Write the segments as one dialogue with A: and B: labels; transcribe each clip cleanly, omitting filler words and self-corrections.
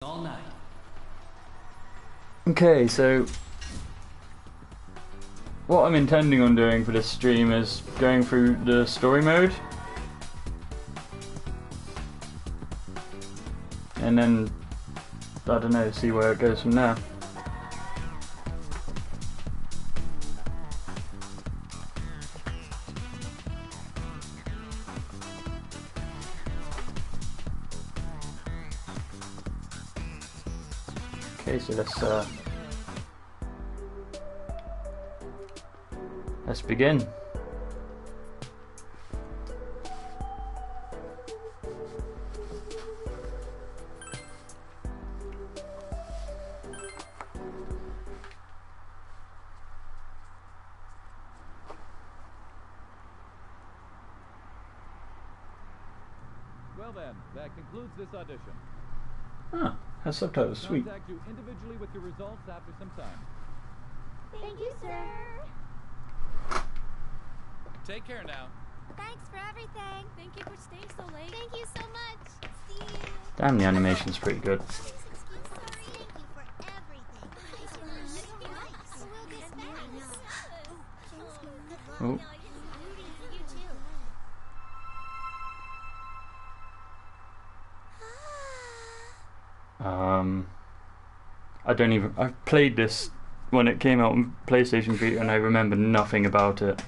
A: all night.
B: Okay, so what I'm intending on doing for this stream is going through the story mode and then, I don't know, see where it goes from there. Okay, so let's begin.
C: Well then, that concludes this audition.
B: Ah, has subtitles, sweet.
C: Contact you individually with your results after some time.
D: Thank you, sir.
A: Take care now.
D: Thanks for everything. Thank you for staying so late. Thank you so much. See you.
B: Damn, the animation's pretty good.
D: Sorry. Thank you for everything.
B: Oh.
D: You too.
B: I don't even. I've played this when it came out on PlayStation Vita and I remember nothing about it.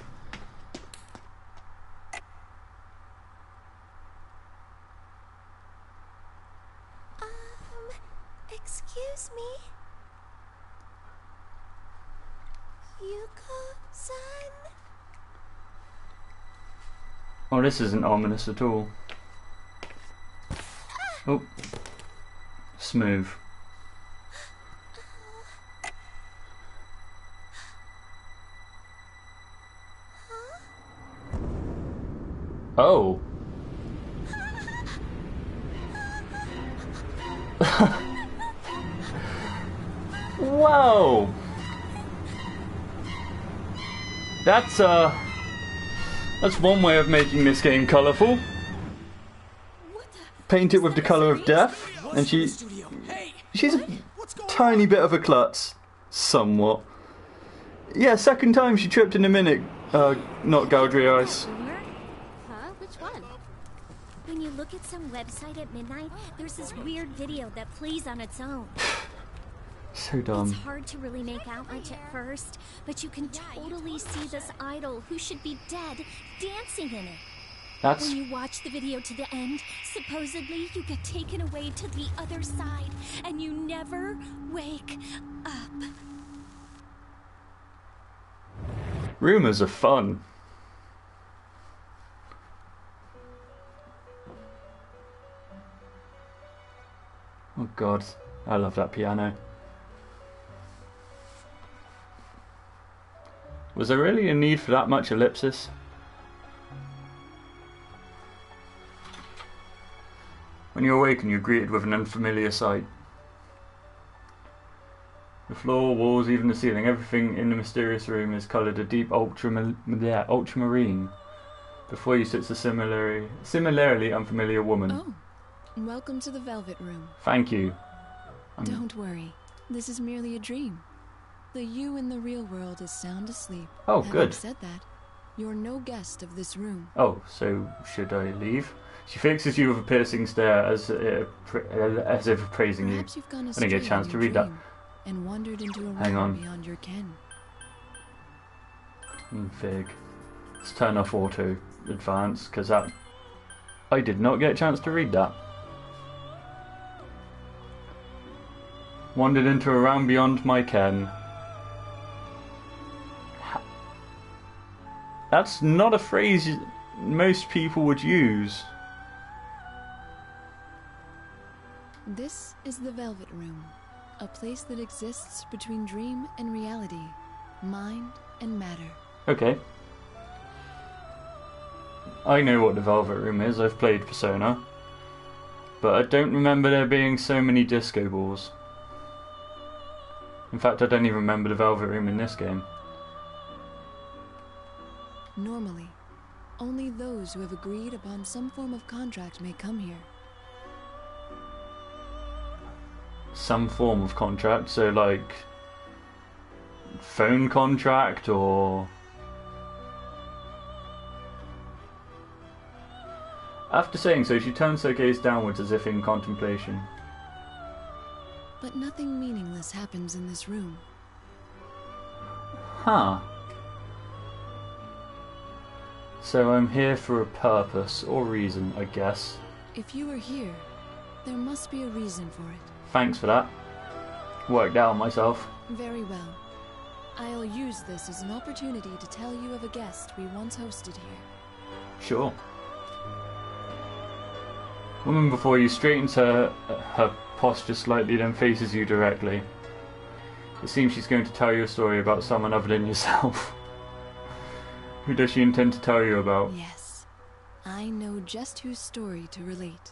D: Excuse me. Yuko-san?
B: Oh, this isn't ominous at all. Oh. Smooth. Oh. Whoa. That's one way of making this game colourful. Paint it with the colour of death, and she's a tiny bit of a klutz, somewhat. Yeah, second time she tripped in a minute, not Gaudry Ice.
D: Huh? Which one? When you look at some website at midnight, there's this weird video that plays on its own.
B: So dumb.
D: It's hard to really make out much at first, but you can totally see this idol who should be dead dancing in it.
B: That's
D: When you watch the video to the end, supposedly you get taken away to the other side, and you never wake up.
B: rumours are fun. Oh god, I love that piano. Was there really a need for that much ellipsis? When you awaken, you're greeted with an unfamiliar sight. The floor, walls, even the ceiling, everything in the mysterious room is coloured a deep ultramarine. Before you sits a similarly unfamiliar woman.
E: Oh, welcome to the Velvet Room.
B: Thank you.
E: Don't worry, this is merely a dream. The you in the real world is sound asleep.
B: Oh,
E: Having
B: good.
E: said that, you're no guest of this room.
B: Oh, so should I leave? She fixes you with a piercing stare as if praising you.
E: Perhaps you've gone
B: I
E: astray
B: didn't get a chance
E: in
B: to
E: your
B: read that.
E: dream and wandered into a
B: Hang
E: realm
B: on.
E: beyond your ken.
B: Fig. Let's turn off auto advance, because that... I did not get a chance to read that. Wandered into a realm beyond my ken. That's not a phrase most people would use.
E: This is the Velvet Room, a place that exists between dream and reality, mind and matter.
B: Okay. I know what the Velvet Room is, I've played Persona. But I don't remember there being so many disco balls. In fact, I don't even remember the Velvet Room in this game.
E: Normally, only those who have agreed upon some form of contract may come here.
B: some form of contract, so like phone contract or... After saying so, she turns her gaze downwards as if in contemplation.
E: But nothing meaningless happens in this room.
B: Huh. So I'm here for a purpose or reason, I guess.
E: If you are here, there must be a reason for it.
B: Thanks for that. Worked out myself.
E: Very well. I'll use this as an opportunity to tell you of a guest we once hosted here.
B: Sure. Woman before you straightens her posture slightly, then faces you directly. It seems she's going to tell you a story about someone other than yourself. Who does she intend to tell you about?
E: Yes. I know just whose story to relate.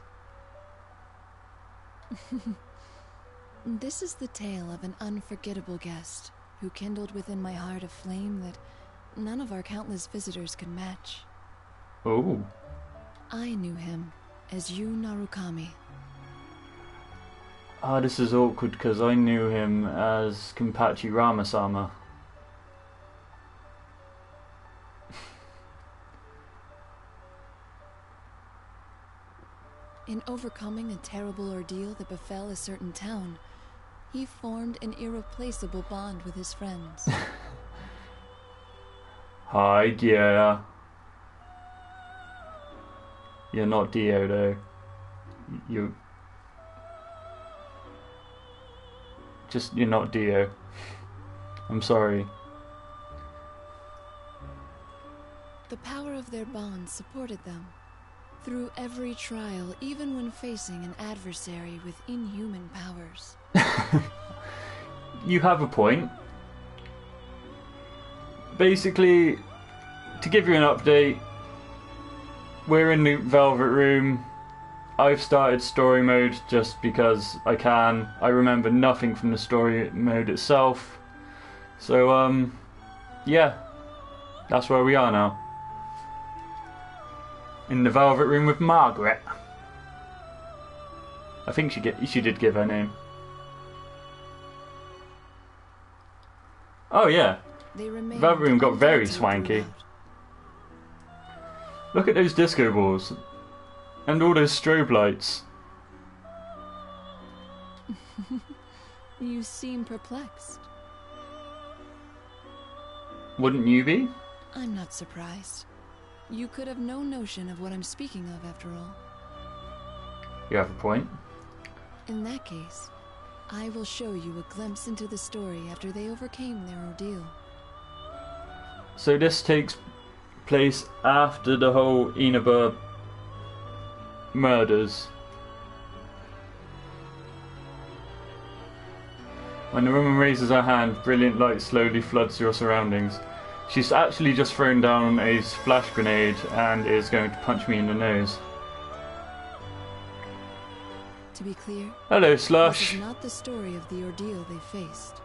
E: This is the tale of an unforgettable guest who kindled within my heart a flame that none of our countless visitors could match.
B: Oh.
E: I knew him as Yu Narukami.
B: Ah, this is awkward because I knew him as Kenpachi Ramasama.
E: In overcoming a terrible ordeal that befell a certain town, he formed an irreplaceable bond with his friends.
B: Hi, yeah. You're not Dio though. You're not Dio. I'm sorry.
E: The power of their bond supported them through every trial, even when facing an adversary with inhuman powers.
B: You have a point. Basically, to give you an update, we're in the Velvet Room. I've started story mode just because I can. I remember nothing from the story mode itself. So, yeah. That's where we are now. In the Velvet Room with Margaret. I think she did give her name. Oh yeah. Velvet Room got very swanky. Look at those disco balls. And all those strobe lights.
E: You seem perplexed.
B: Wouldn't you be?
E: I'm not surprised. You could have no notion of what I'm speaking of, after all.
B: You have a point.
E: In that case, I will show you a glimpse into the story after they overcame their ordeal.
B: So this takes place after the whole Inaba murders. When the woman raises her hand, brilliant light slowly floods your surroundings. She's actually just thrown down a flash grenade and is going to punch me in the nose.
E: To be clear,
B: Hello,
E: this
B: Slush.
E: is not the story of the ordeal they faced.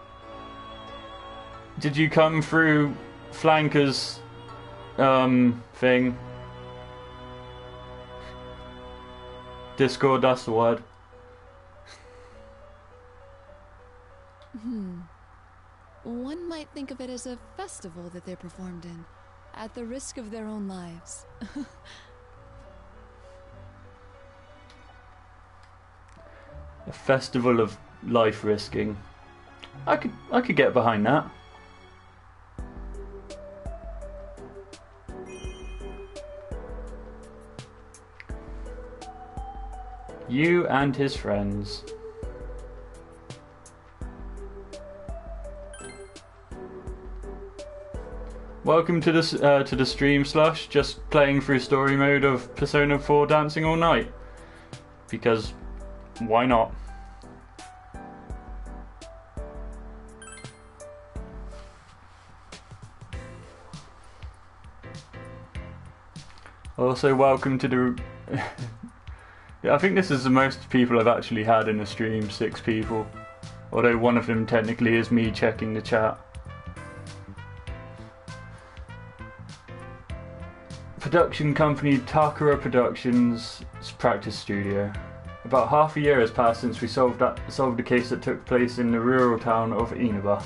B: Did you come through Flanker's thing? Discord, that's the word.
E: One might think of it as a festival that they performed in, at the risk of their own lives.
B: A festival of life risking. I could get behind that. You and his friends. Welcome to the stream, Slush. Just playing through story mode of Persona 4 Dancing All Night. Because why not? Also, welcome to the... Yeah, I think this is the most people I've actually had in a stream, 6 people. Although one of them technically is me checking the chat. Production company Takara Productions practice studio. About half a year has passed since we solved a case that took place in the rural town of Inaba.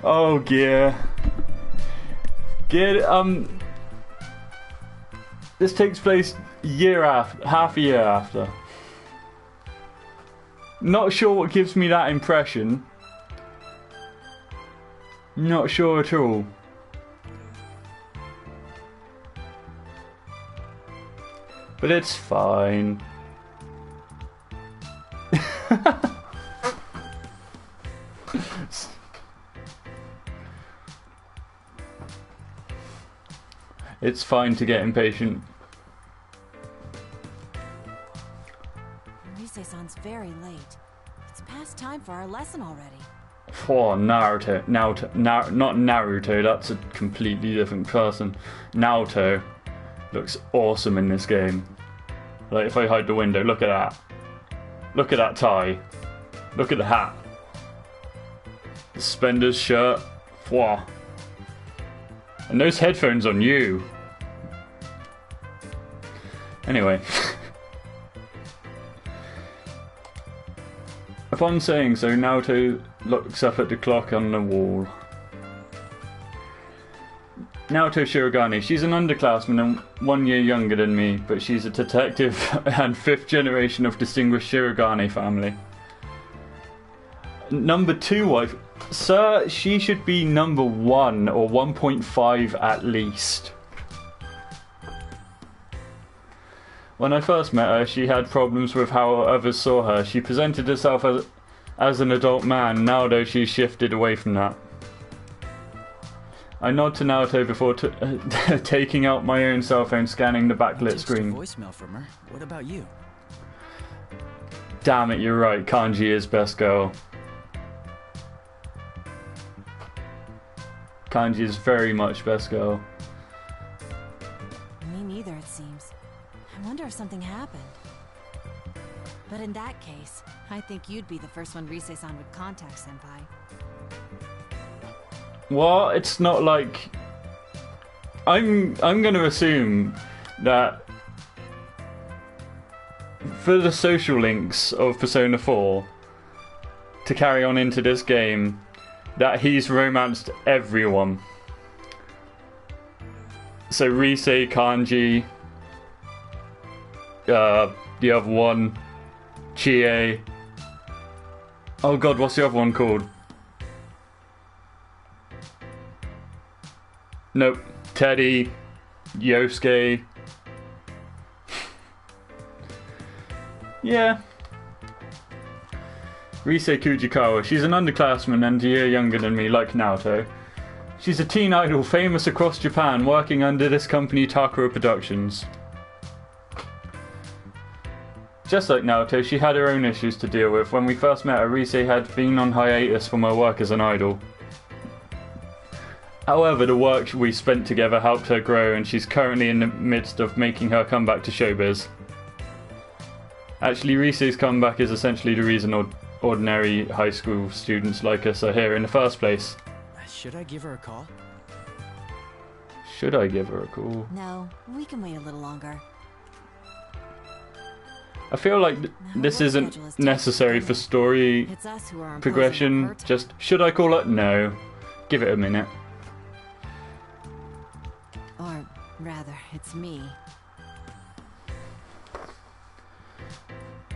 B: Oh dear. This takes place half a year after. Not sure what gives me that impression. Not sure at all. But it's fine. It's fine to get impatient.
A: Rise-san's very late. It's past time for our lesson already.
B: Oh, Naruto. Not Naruto, that's a completely different person. Naruto looks awesome in this game. Like, if I hide the window, look at that. Look at that tie. Look at the hat. The suspenders, shirt. Wow. And those headphones on you. Anyway. Upon saying so, Naoto looks up at the clock on the wall. Naoto Shirogane. She's an underclassman and 1 year younger than me, but she's a detective and 5th generation of distinguished Shirogane family. Number 2 wife. Sir, she should be number 1 or 1.5 at least. When I first met her, she had problems with how others saw her. She presented herself as an adult man. Now, though, she's shifted away from that. I nod to Naoto before taking out my own cell phone, scanning the backlit screen.
F: Voicemail from her. What about you?
B: Damn it, you're right. Kanji is best girl. Kanji is very much best girl.
A: Me neither, it seems. I wonder if something happened. But in that case, I think you'd be the first one Rise-san would contact, Senpai.
B: Well, it's not like... I'm gonna assume that for the social links of Persona 4 to carry on into this game, that he's romanced everyone. So Rise, Kanji, the other one, Chie. Oh god, what's the other one called? Nope. Teddy, Yosuke. Yeah. Rise Kujikawa. She's an underclassman and a year younger than me, like Naoto. She's a teen idol famous across Japan, working under this company Takara Productions. Just like Naoto, she had her own issues to deal with. When we first met her, Rise had been on hiatus from her work as an idol. However, the work we spent together helped her grow, and she's currently in the midst of making her comeback to showbiz. Actually, Rise's comeback is essentially the reason ordinary high school students like us are here in the first place.
F: Should I give her a call?
B: Should I give her a call?
A: No, we can wait a little longer.
B: I feel like this isn't necessary for story
A: It's us who are
B: progression.
A: imposing
B: Just, should I call it? No. Give it a minute.
A: Or rather, it's me.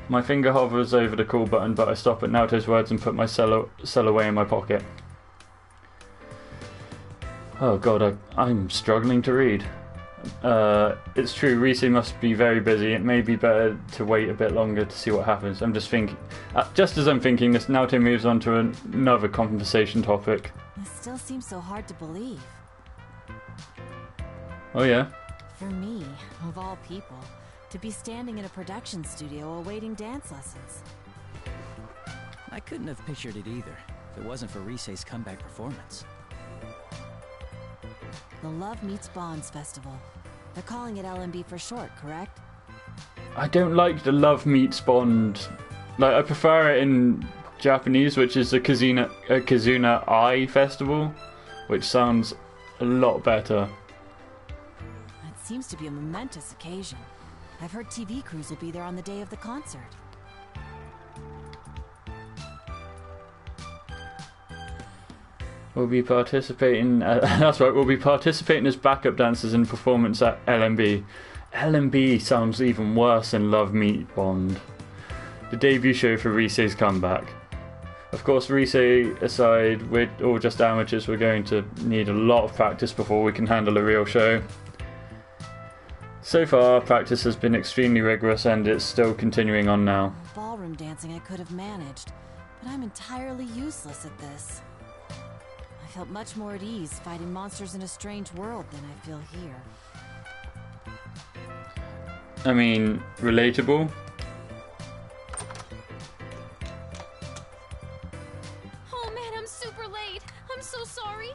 B: My finger hovers over the call button, but I stop at Naoto's words and put my cell away in my pocket. Oh god, I'm struggling to read. It's true, Rise must be very busy. It may be better to wait a bit longer to see what happens. I'm just thinking... just as I'm thinking this, Naoto moves on to another conversation topic.
A: It still seems so hard to believe.
B: Oh yeah?
A: For me, of all people, to be standing in a production studio awaiting dance lessons.
F: I couldn't have pictured it either, if it wasn't for Rise's comeback performance.
A: The Love Meets Bonds Festival. They're calling it LMB for short, correct?
B: I don't like the Love Meets Bond. Like, I prefer it in Japanese, which is the Kizuna Eye Festival, which sounds a lot better.
A: It seems to be a momentous occasion. I've heard TV crews will be there on the day of the concert.
B: We'll be participating. That's right. We'll be participating as backup dancers in performance at LMB. LMB sounds even worse than Love Meet Bond. The debut show for Risei's comeback. Of course, Risei aside, we're all just amateurs. We're going to need a lot of practice before we can handle a real show. So far, practice has been extremely rigorous, and it's still continuing on now.
A: Ballroom dancing I could have managed, but I'm entirely useless at this. I felt much more at ease fighting monsters in a strange world than I feel here.
B: I mean, relatable.
D: Oh man, I'm super late. I'm so sorry.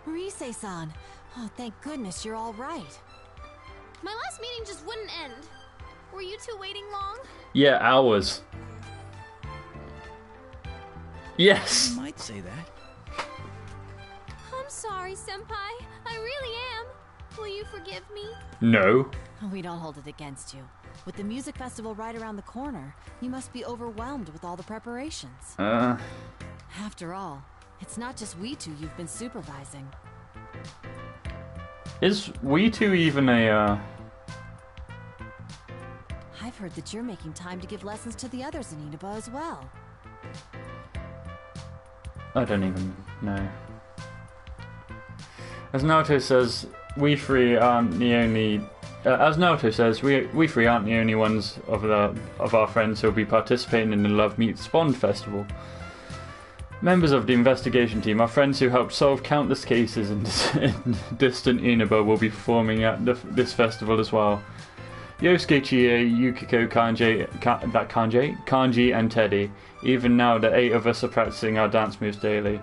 A: Risei-san! Oh, thank goodness you're all right.
D: My last meeting just wouldn't end. Were you two waiting long?
B: Yeah, hours. Yes!
F: You might say that.
D: I'm sorry, Senpai. I really am. Will you forgive me?
B: No.
A: We don't hold it against you. With the music festival right around the corner, you must be overwhelmed with all the preparations. After all, it's not just we two you've been supervising.
B: Is we two even a,
A: I've heard that you're making time to give lessons to the others in Inaba as well.
B: I don't even know. As Naoto says, we three aren't the only. As Naoto says, we three aren't the only ones of our friends who'll be participating in the Love Meets Bond festival. Members of the investigation team, our friends who helped solve countless cases in distant Inaba, will be performing at this festival as well. Yosuke, Chie, Yukiko, Kanji, and Teddy. Even now, the 8 of us are practicing our dance moves daily.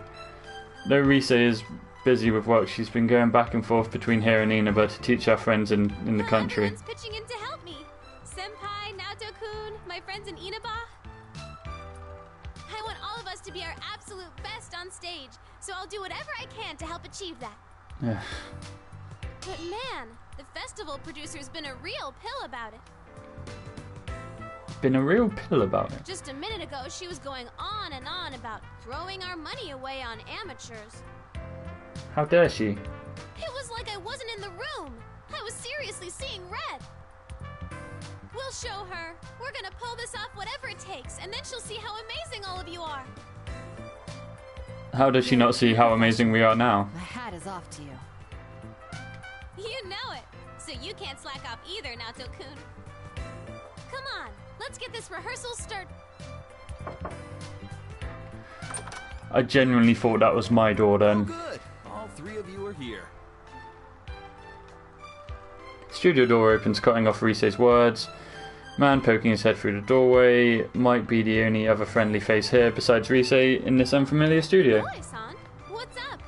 B: Though Risei is busy with work, she's been going back and forth between here and Inaba to teach our friends in the country.
D: Everyone's pitching in to help me. Senpai, Naoto-kun, my friends in Inaba. I want all of us to be our absolute best on stage, so I'll do whatever I can to help achieve that.
B: Yeah.
D: But man, the festival producer's been a real pill about it.
B: Been a real pill about it.
D: Just a minute ago, she was going on and on about throwing our money away on amateurs.
B: How dare she?
D: It was like I wasn't in the room. I was seriously seeing red. We'll show her. We're gonna pull this off whatever it takes, and then she'll see how amazing all of you are.
B: How does she not see how amazing we are now?
A: My hat is off to you.
D: You know it. So you can't slack off either, Naoto-kun. Come on, let's get this rehearsal start.
B: I genuinely thought that was my door then.
C: Oh, good. All 3 of you are here.
B: Studio door opens, cutting off Risei's words. Man poking his head through the doorway might be the only other friendly face here besides Risei in this unfamiliar studio.
D: Boy-san, what's up?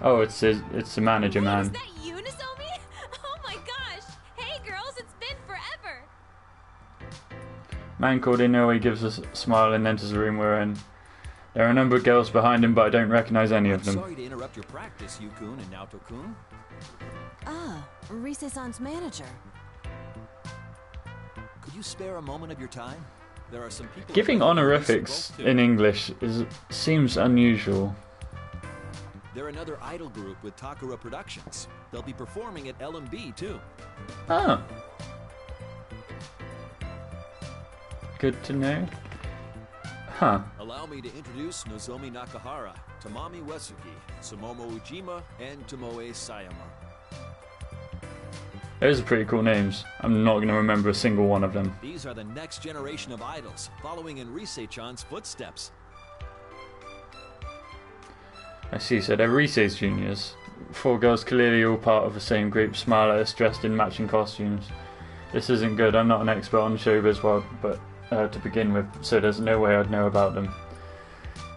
B: Oh, it's the manager
D: Wait,
B: man.
D: is that you, Nozomi? Oh my gosh! Hey girls, it's been forever!
B: Man called Inoue gives a smile and enters the room we're in. There are a number of girls behind him, but I don't recognize any of them.
C: Sorry to interrupt your practice, Yu-kun and Naoto-kun.
A: Ah, Risei-san's manager.
C: Could you spare a moment of your time? There are some people...
B: Giving honorifics in English seems unusual.
C: They're another idol group with Takara Productions. They'll be performing at LMB too.
B: Ah. Good to know. Huh.
C: Allow me to introduce Nozomi Nakahara, Tamami Uesugi, Sumomo Ujima, and Tomoe Sayama.
B: Those are pretty cool names. I'm not going to remember a single one of them.
C: These are the next generation of idols, following in Risei-chan's footsteps.
B: I see, so they're Risei's juniors. 4 girls clearly all part of the same group, smile at us dressed in matching costumes. This isn't good. I'm not an expert on showbiz world, but to begin with, so there's no way I'd know about them.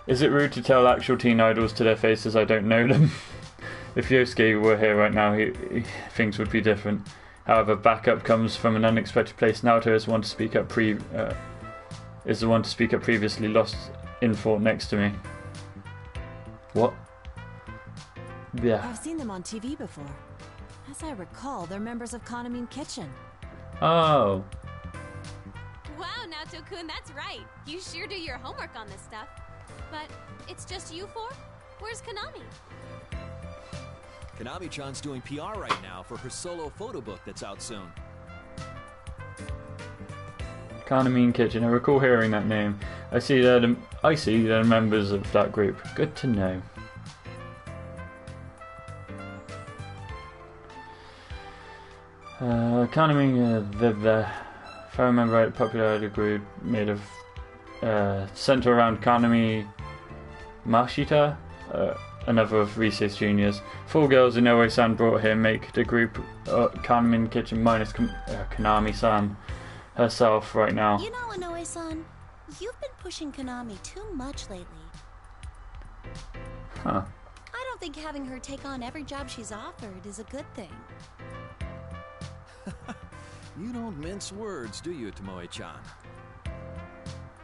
B: Is it rude to tell actual teen idols to their faces I don't know them? If Yosuke were here right now, things would be different. However, backup comes from an unexpected place. Naoto has wanted to speak up is the one to speak up previously lost in fort next to me. What? Yeah.
A: I've seen them on TV before. As I recall, they're members of Kanamine Kitchen.
B: Oh.
D: Wow, Naoto-kun, that's right. You sure do your homework on this stuff. But it's just you four? Where's Konami?
C: Konami-chan's doing PR right now for her solo photo book that's out soon.
B: Kanamine Kitchen. I recall hearing that name. I see they're members of that group. Good to know. Kanamine, if I remember right, popularity group made of centre around Kanami Mashita, another of Rise's juniors. 4 girls Inoue-san brought here make the group Kanamine Kitchen minus Konami-san herself right now.
G: You know, Inoue-san, you've been pushing Konami too much lately.
B: Huh.
G: I don't think having her take on every job she's offered is a good thing.
C: You don't mince words, do you, Tomoe-chan?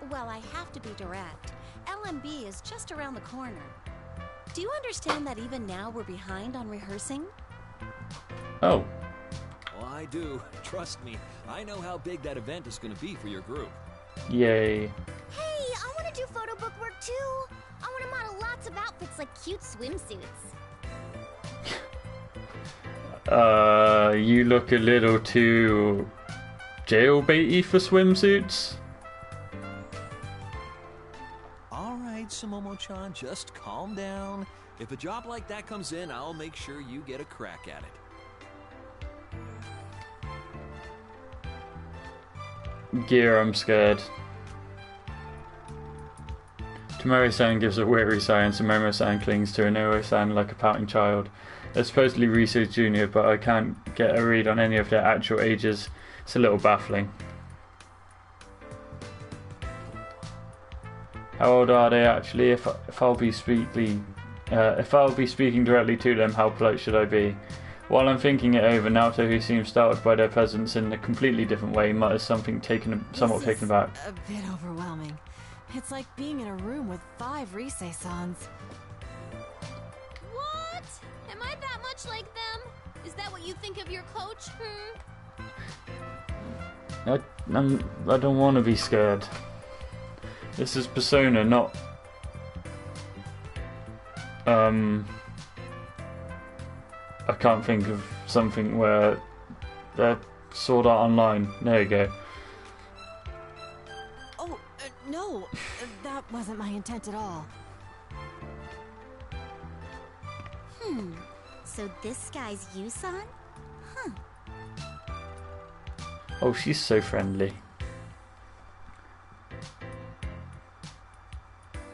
G: Well, I have to be direct. LMB is just around the corner. Do you understand that even now we're behind on rehearsing?
B: Oh.
C: Well, I do. Trust me, I know how big that event is going to be for your group.
B: Yay.
H: Hey, I want to do photo book work too. I want to model lots of outfits like cute swimsuits.
B: You look a little too jailbaity for swimsuits.
C: Alright, Sumomo-chan, just calm down. If a job like that comes in, I'll make sure you get a crack at it.
B: Gear, I'm scared. Tomoe-san gives a weary sigh and Sumomo-san clings to Inoue-san like a pouting child. They're supposedly Rise's junior, but I can't get a read on any of their actual ages. It's a little baffling. How old are they actually? If I'll be speaking directly to them, how polite should I be? While I'm thinking it over, Naoto, who seems startled by their presence in a completely different way, mutters something somewhat taken aback.
A: A bit overwhelming. It's like being in a room with 5 Rise-sans.
D: What? Am I that much like them? Is that what you think of your coach?
B: I don't want to be scared. This is Persona, not I can't think of something where they're Sword Art Online. There you go.
A: Oh, no, that wasn't my intent at all.
H: So this guy's Yusan? Huh.
B: Oh, she's so friendly.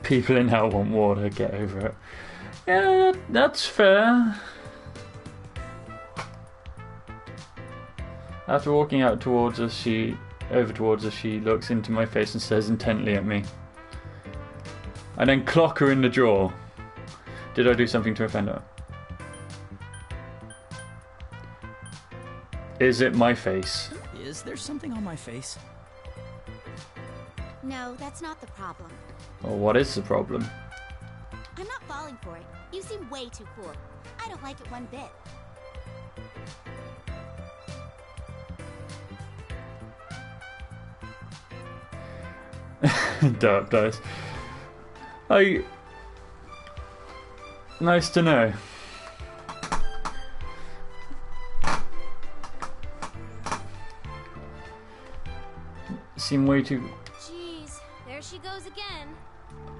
B: People in hell want water, get over it. Yeah, that's fair. After walking out towards us, she looks into my face and stares intently at me. I then clock her in the jaw. Did I do something to offend her? Is it my face?
F: Is there something on my face?
H: No, that's not the problem.
B: Well, what is the problem?
H: I'm not falling for it. You seem way too cool. I don't like it one bit.
B: Dark dice. Nice to know. Seem way too...
D: Jeez, there she goes again.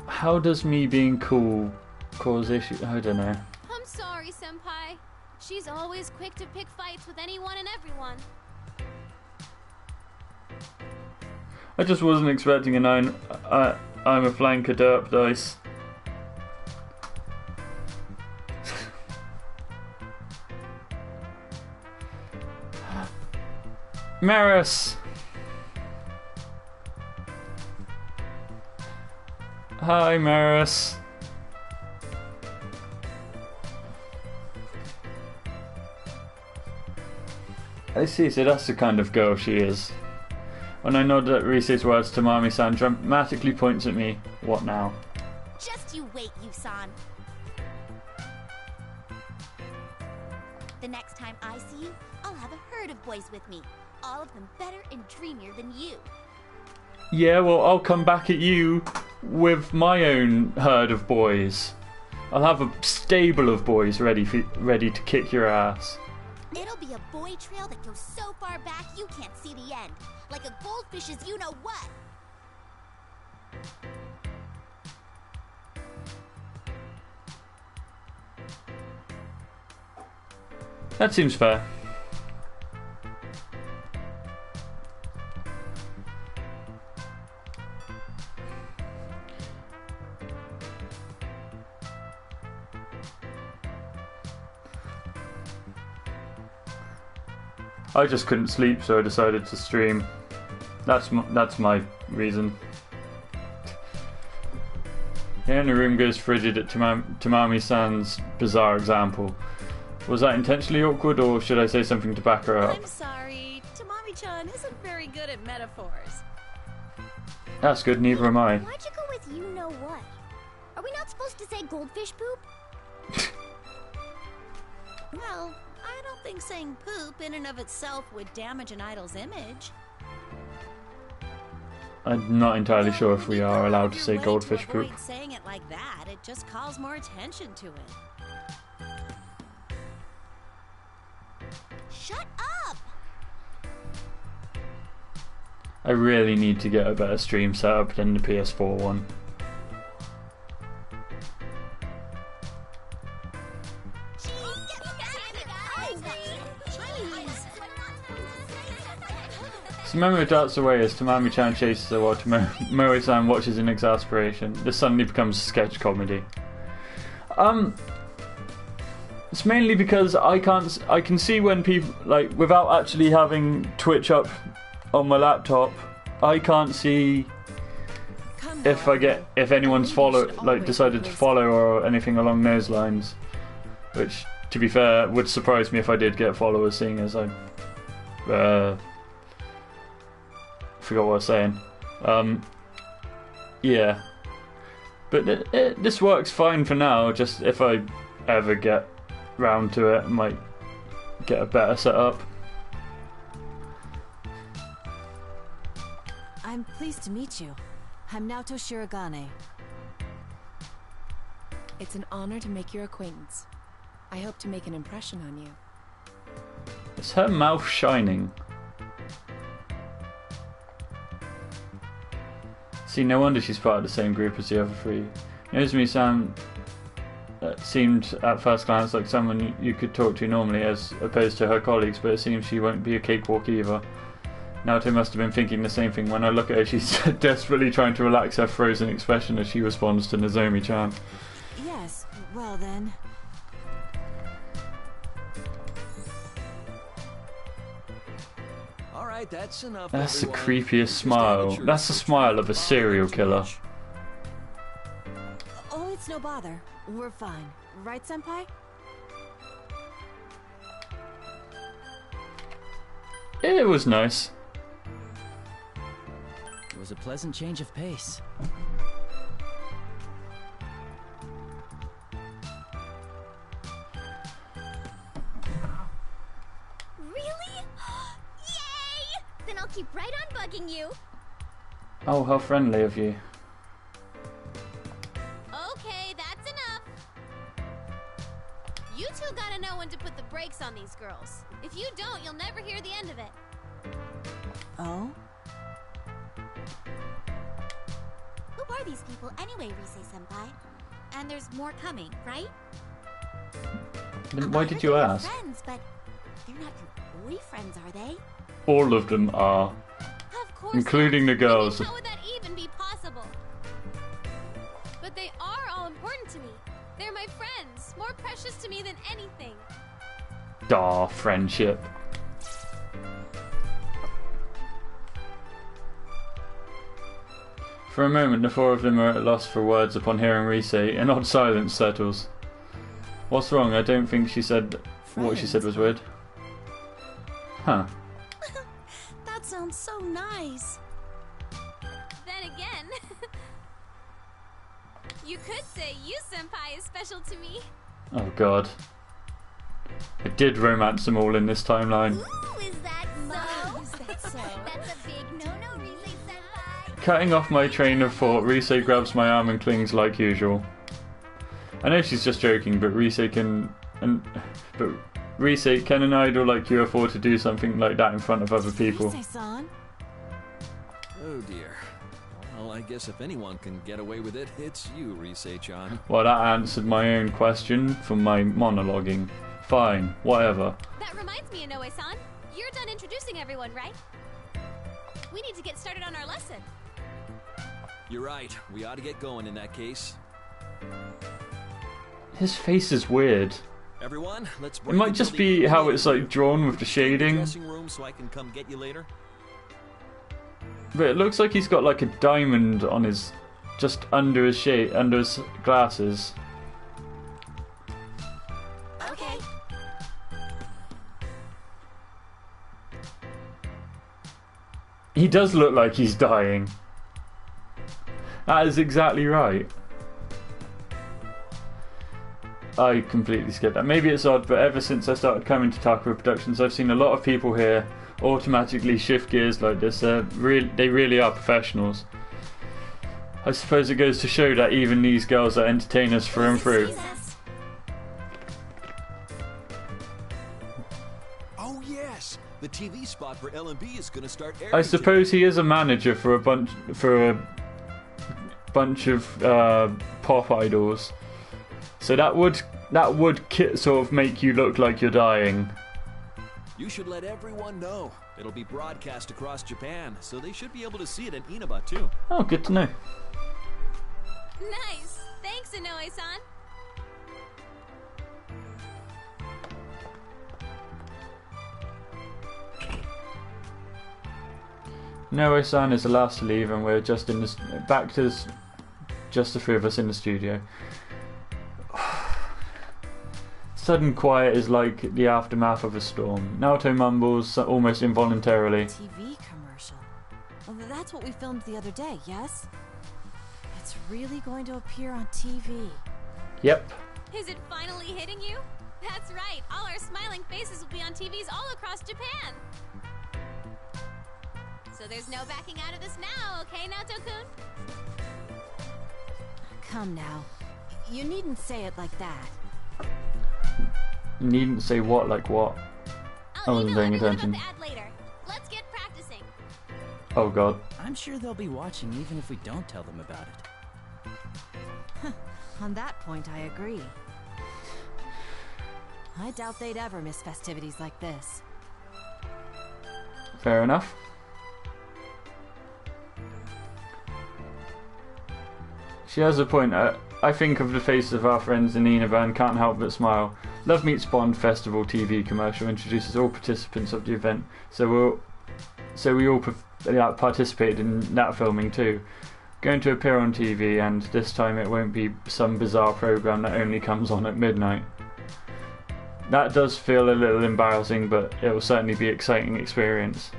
B: How does me being cool cause issues? I don't know.
D: I'm sorry, Senpai. She's always quick to pick fights with anyone and everyone.
B: I just wasn't expecting a 9. I'm a flanker derp dice. Maris! Hi, Maris. I see, so that's the kind of girl she is. When I nod at Rise's words, Tamami-san dramatically points at me. What now?
H: Just you wait, Yusan. The next time I see you, I'll have a herd of boys with me. All of them better and dreamier than you.
B: Yeah, well, I'll come back at you with my own herd of boys. I'll have a stable of boys ready to kick your ass.
H: It'll be a boy trail that goes so far back you can't see the end. Like a goldfish's you-know-what.
B: That seems fair. I just couldn't sleep, so I decided to stream. That's my reason. Yeah, and the room goes frigid at Tamami-san's bizarre example. Was that intentionally awkward, or should I say something to back her up?
G: I'm sorry. Tamami-chan isn't very good at metaphors.
B: That's good, neither am I.
H: Why'd you go with you-know-what? Are we not supposed to say goldfish poop?
G: Well, I don't think saying poop in and of itself would damage an idol's image.
B: I'm not entirely sure if we are allowed to say goldfish poop.
G: Saying it like that, it just calls more attention to it.
H: Shut up!
B: I really need to get a better stream setup than the PS4 one. So Momo darts away as Tamami-chan chases her while Moe-san watches in exasperation. This suddenly becomes a sketch comedy. It's mainly because I can see when people, like, without actually having Twitch up on my laptop, I can't see if anyone's decided to follow or anything along those lines. Which, to be fair, would surprise me if I did get followers, seeing as I forgot what I was saying. Yeah, but this works fine for now. Just if I ever get round to it, I might get a better setup.
A: I'm pleased to meet you. I'm Naoto Shirogane.
E: It's an honor to make your acquaintance. I hope to make an impression on you.
B: Is her mouth shining? See, no wonder she's part of the same group as the other three. Nozomi-san seemed at first glance like someone you could talk to normally as opposed to her colleagues, but it seems she won't be a cakewalk either. Naoto must have been thinking the same thing. When I look at her, she's desperately trying to relax her frozen expression as she responds to Nozomi-chan.
A: Yes, well then.
C: Alright, that's enough.
B: That's the
C: everyone.
B: creepiest smile. That's the smile of a serial killer.
A: Oh, it's no bother. We're fine. Right, Senpai?
B: It was nice.
F: It was a pleasant change of pace.
H: Really? Yay! Then I'll keep right on bugging you.
B: Oh, how friendly of you.
D: Okay, that's enough. You two gotta know when to put the brakes on these girls. If you don't, you'll never hear the end of it.
A: Oh?
H: Who are these people anyway, Rise-senpai? And there's more coming, right?
B: Then why
H: I
B: did
H: heard
B: you
H: they were
B: ask?
H: friends, but they're not your boyfriends, are they?
B: All of them are.
D: Of course
B: Including
D: not.
B: the girls.
D: I mean, how would that even be possible? But they are all important to me. They're my friends, more precious to me than anything.
B: Daw, friendship. For a moment, the four of them are at a loss for words upon hearing Rise. An odd silence settles. What's wrong? I don't think she said what she said was weird. Huh.
G: That sounds sounds so nice.
D: Then again, you could say you, Senpai, is special to me.
B: Oh god. I did romance them all in this timeline.
H: Ooh, is that so? Is that so? That's a big no-no, Rise-senpai.
B: Cutting off my train of thought, Rise grabs my arm and clings like usual. I know she's just joking, but Rise can an idol like you afford to do something like that in front of other people?
A: Rise-san.
C: Oh dear. Well, I guess if anyone can get away with it, it's you, Rise-chan.
B: Well, that answered my own question from my monologuing. Fine, whatever.
D: That reminds me, Inoue-san. You're done introducing everyone, right? We need to get started on our lesson.
C: You're right. We ought to get going in that case.
B: His face is weird.
C: Everyone, let's
B: It might just be how it's like drawn with the shading.
C: Dressing room so I can come get you later.
B: But it looks like he's got like a diamond on his, just under his shade, under his glasses.
H: Okay.
B: He does look like he's dying. That is exactly right. I completely skipped that. Maybe it's odd, but ever since I started coming to Takara Productions, I've seen a lot of people here automatically shift gears like this. They really are professionals. I suppose it goes to show that even these girls are entertainers through and through.
C: Oh yes, the TV spot for LMB is going to start airing.
B: I suppose he is a manager for a bunch of pop idols. So that would sort of make you look like you're dying.
C: You should let everyone know. It'll be broadcast across Japan, so they should be able to see it in Inaba too.
B: Oh, good to know.
D: Nice. Thanks, Inoue-san.
B: Noe-san is the last to leave, and we're just in this back to just the three of us in the studio. Sudden quiet is like the aftermath of a storm. Naoto mumbles almost involuntarily.
A: TV commercial. Well, that's what we filmed the other day, yes? It's really going to appear on TV.
B: Yep.
D: Is it finally hitting you? That's right. All our smiling faces will be on TVs all across Japan. So there's no backing out of this now, okay, Naoto-kun?
A: Come now. You needn't say it like that.
B: You needn't say what like what. I wasn't paying attention.
D: About the ad later. Let's get practicing.
B: Oh god.
F: I'm sure they'll be watching even if we don't tell them about it.
A: On that point, I agree. I doubt they'd ever miss festivities like this.
B: Fair enough. She has a point. I think of the faces of our friends in Inaba and can't help but smile. Love Meets Bond Festival TV commercial introduces all participants of the event, so we all participated in that filming too. Going to appear on TV, and this time it won't be some bizarre program that only comes on at midnight. That does feel a little embarrassing, but it will certainly be an exciting experience.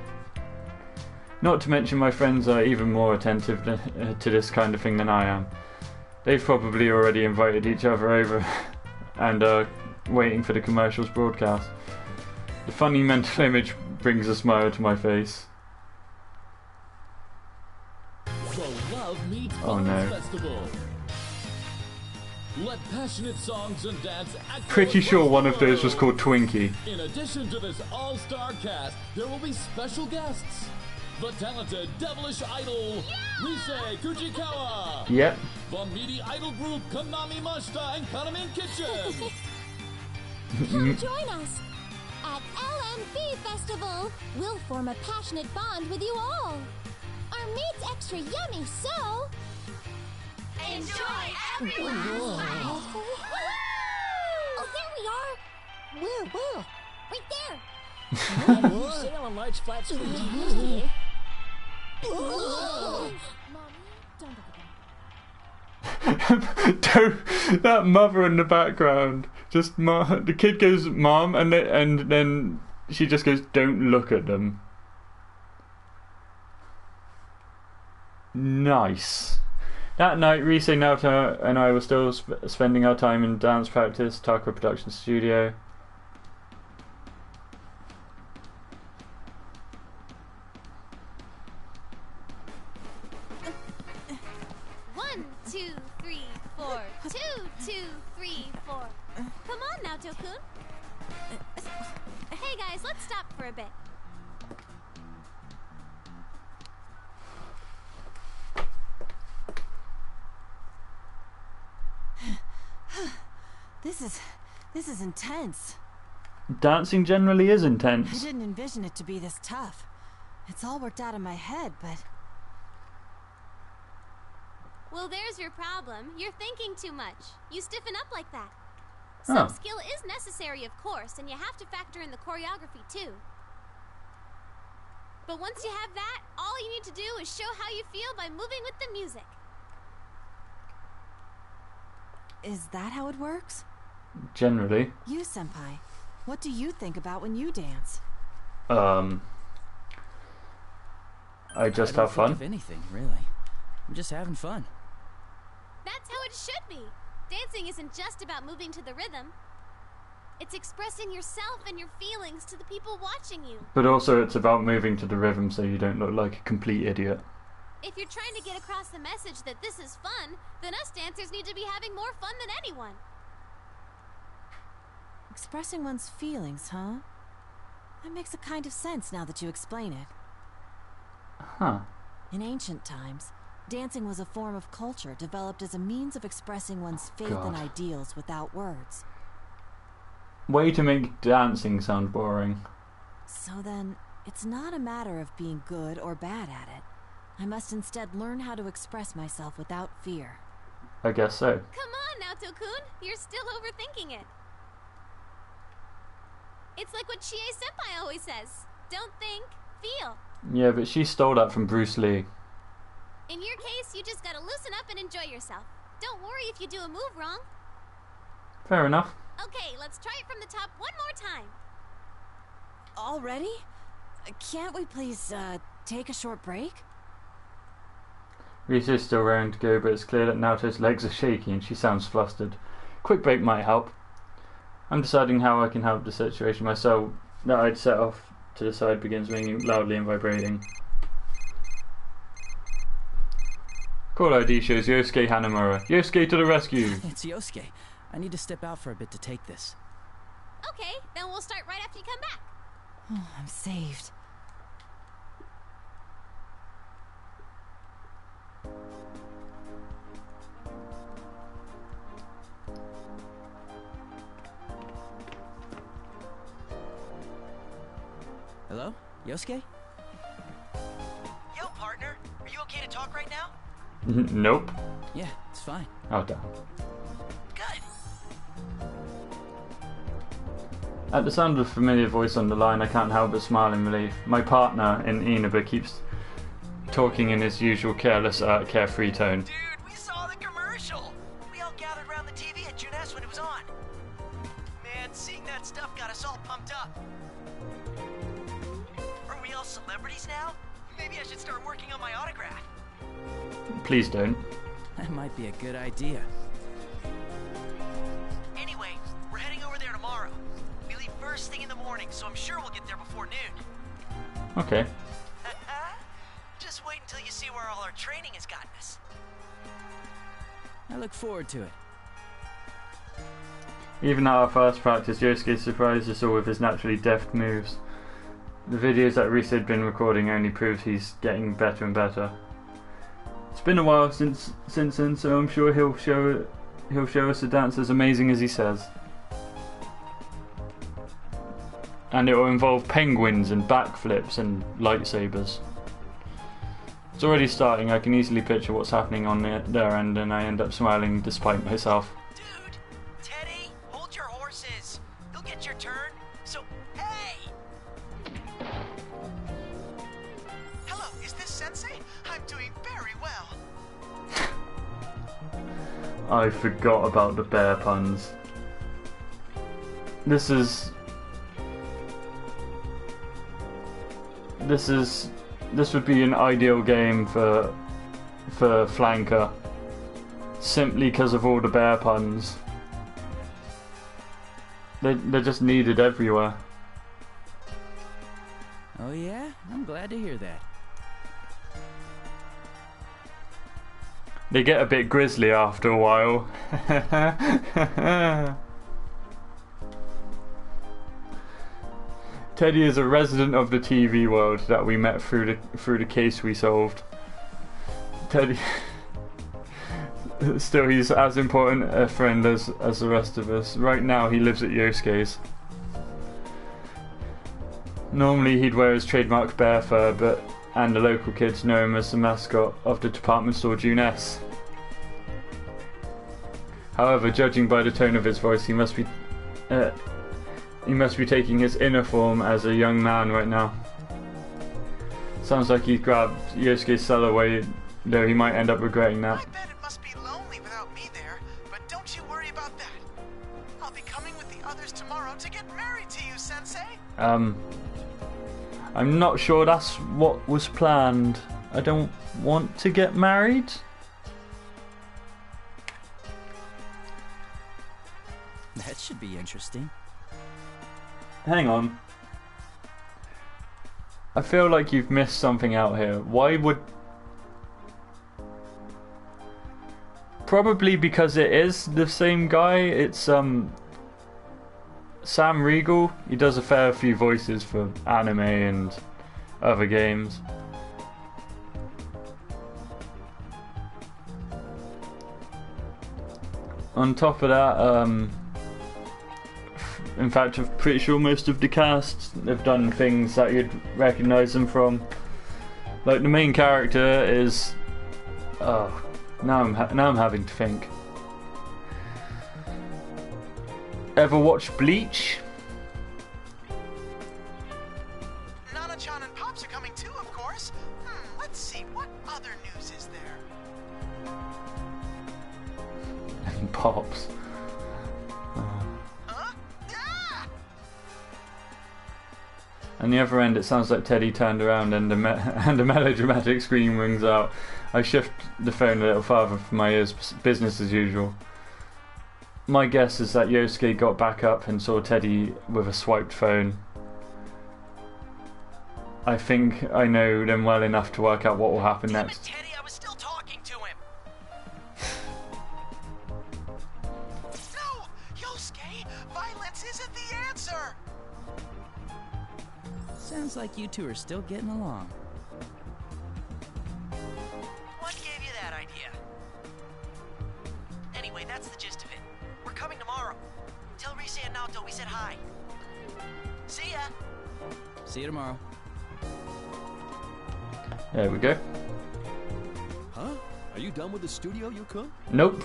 B: Not to mention my friends are even more attentive to this kind of thing than I am. They've probably already invited each other over and are waiting for the commercials broadcast. The funny mental image brings a smile to my face.
I: The Love Meets
B: Oh,
I: Bond
B: no.
I: Festival. Let passionate songs and dance echo
B: Pretty sure
I: across
B: one
I: the
B: of those was
I: world.
B: called Twinkie.
I: In addition to this all-star cast, there will be special guests. The talented Devilish Idol, Rise Kujikawa.
B: Yep.
I: The meaty idol group Konami Mashita and Kanamin Kitchen.
H: Come join us. At LMB Festival, we'll form a passionate bond with you all. Our meat's extra yummy, so...
D: Enjoy, everyone!
H: Oh, there we are! Where? Right there!
F: You sail on large flat screen TVs today.
B: That mother in the background, just the kid goes mom, and then she just goes, don't look at them. Nice. That night, Rise, Naoto, and I were still spending our time in dance practice, Taka production studio.
D: One, 2, 3, 4. 2, 2, 3, 4. Come on now, Naoto-kun. Hey guys, let's stop for a bit.
A: This is intense.
B: Dancing generally is intense.
A: I didn't envision it to be this tough. It's all worked out in my head, but...
D: Well, there's your problem. You're thinking too much. You stiffen up like that. Some skill is necessary, of course, and you have to factor in the choreography, too. But once you have that, all you need to do is show how you feel by moving with the music.
A: Is that how it works?
B: Generally.
A: You, Senpai, what do you think about when you dance?
B: I just have fun.
F: Think of anything, really. I'm just having fun.
D: That's how it should be. Dancing isn't just about moving to the rhythm. It's expressing yourself and your feelings to the people watching you.
B: But also it's about moving to the rhythm so you don't look like a complete idiot.
D: If you're trying to get across the message that this is fun, then us dancers need to be having more fun than anyone.
A: Expressing one's feelings, huh? That makes a kind of sense now that you explain it.
B: Huh.
A: In ancient times, dancing was a form of culture developed as a means of expressing one's faith and ideals without words.
B: Way to make dancing sound boring.
A: So then, it's not a matter of being good or bad at it. I must instead learn how to express myself without fear.
B: I guess so.
D: Come on, Naoto-kun. You're still overthinking it. It's like what Chie-senpai always says. Don't think, feel.
B: Yeah, but she stole that from Bruce Lee.
D: In your case, you just gotta loosen up and enjoy yourself. Don't worry if you do a move wrong.
B: Fair enough.
D: Okay, let's try it from the top one more time.
A: Already? Can't we please, take a short break?
B: Risa's still raring to go, but it's clear that Naoto's legs are shaky and she sounds flustered. Quick break might help. I'm deciding how I can help the situation. My cell that I'd set off to the side begins ringing loudly and vibrating. Call ID shows Yosuke Hanamura. Yosuke to the rescue!
F: It's Yosuke. I need to step out for a bit to take this.
D: Okay, then we'll start right after you come back.
A: Oh, I'm saved.
F: Hello? Yosuke?
J: Yo, partner. Are you okay to talk right now?
B: Nope.
F: Yeah, it's fine.
B: Oh, damn.
J: Good.
B: At the sound of a familiar voice on the line, I can't help but smile in relief. My partner in Inaba keeps talking in his usual careless, carefree tone.
J: Dude, we saw the commercial. We all gathered around the TV at Junes when it was on. Man, seeing that stuff got us all pumped up. Are we all celebrities now? Maybe I should start working on my autograph.
B: Please don't.
F: That might be a good idea.
J: Anyway, we're heading over there tomorrow. We leave first thing in the morning, so I'm sure we'll get there before noon.
B: Okay.
J: Just wait until you see where all our training has gotten us.
F: I look forward to it.
B: Even at our first practice, Yosuke surprised us all with his naturally deft moves. The videos that Reese had been recording only proved he's getting better and better. It's been a while since then, so I'm sure he'll show us a dance as amazing as he says. And it will involve penguins and backflips and lightsabers. It's already starting. I can easily picture what's happening on their end, and I end up smiling despite myself.
J: Dude, Teddy, hold your horses. You'll get your turn. So, hey! Hello, is this Sensei? I'm doing very well.
B: I forgot about the bear puns. This would be an ideal game for for flanker, simply because of all the bear puns. They're just needed everywhere.
F: Oh yeah? I'm glad to hear that.
B: They get a bit grisly after a while. Teddy is a resident of the TV world that we met through the case we solved. Teddy, still, he's as important a friend as the rest of us. Right now, he lives at Yosuke's. Normally, he'd wear his trademark bear fur, and the local kids know him as the mascot of the department store Juness. However, judging by the tone of his voice, he must be taking his inner form as a young man right now. Sounds like he grabbed Yosuke's cell away, though he might end up regretting that.
J: I bet it must be lonely without me there, but don't you worry about that. I'll be coming with the others tomorrow to get married to you, Sensei.
B: I'm not sure that's what was planned. I don't want to get married.
F: That should be interesting.
B: Hang on. I feel like you've missed something out here. Why would... Probably because it is the same guy. It's Sam Riegel. He does a fair few voices for anime and other games. On top of that, in fact, I'm pretty sure most of the cast have done things that you'd recognise them from. Like the main character is, oh, now I'm having to think. Ever watched Bleach?
J: Nana-chan and Pops are coming too, of course. Let's see, what other news is there?
B: And Pops. On the other end, it sounds like Teddy turned around and a melodramatic scream rings out. I shift the phone a little farther from my ears, business as usual. My guess is that Yosuke got back up and saw Teddy with a swiped phone. I think I know them well enough to work out what will happen next.
J: Damn it, Teddy, I was still talking to him. No, Yosuke, violence isn't the answer.
F: Sounds like you two are still getting along.
J: What gave you that idea? Anyway, that's the gist of it. We're coming tomorrow. Tell Rise and Naoto we said hi. See ya!
F: See you tomorrow.
B: There we go.
C: Huh? Are you done with the studio, Yukun?
B: Nope.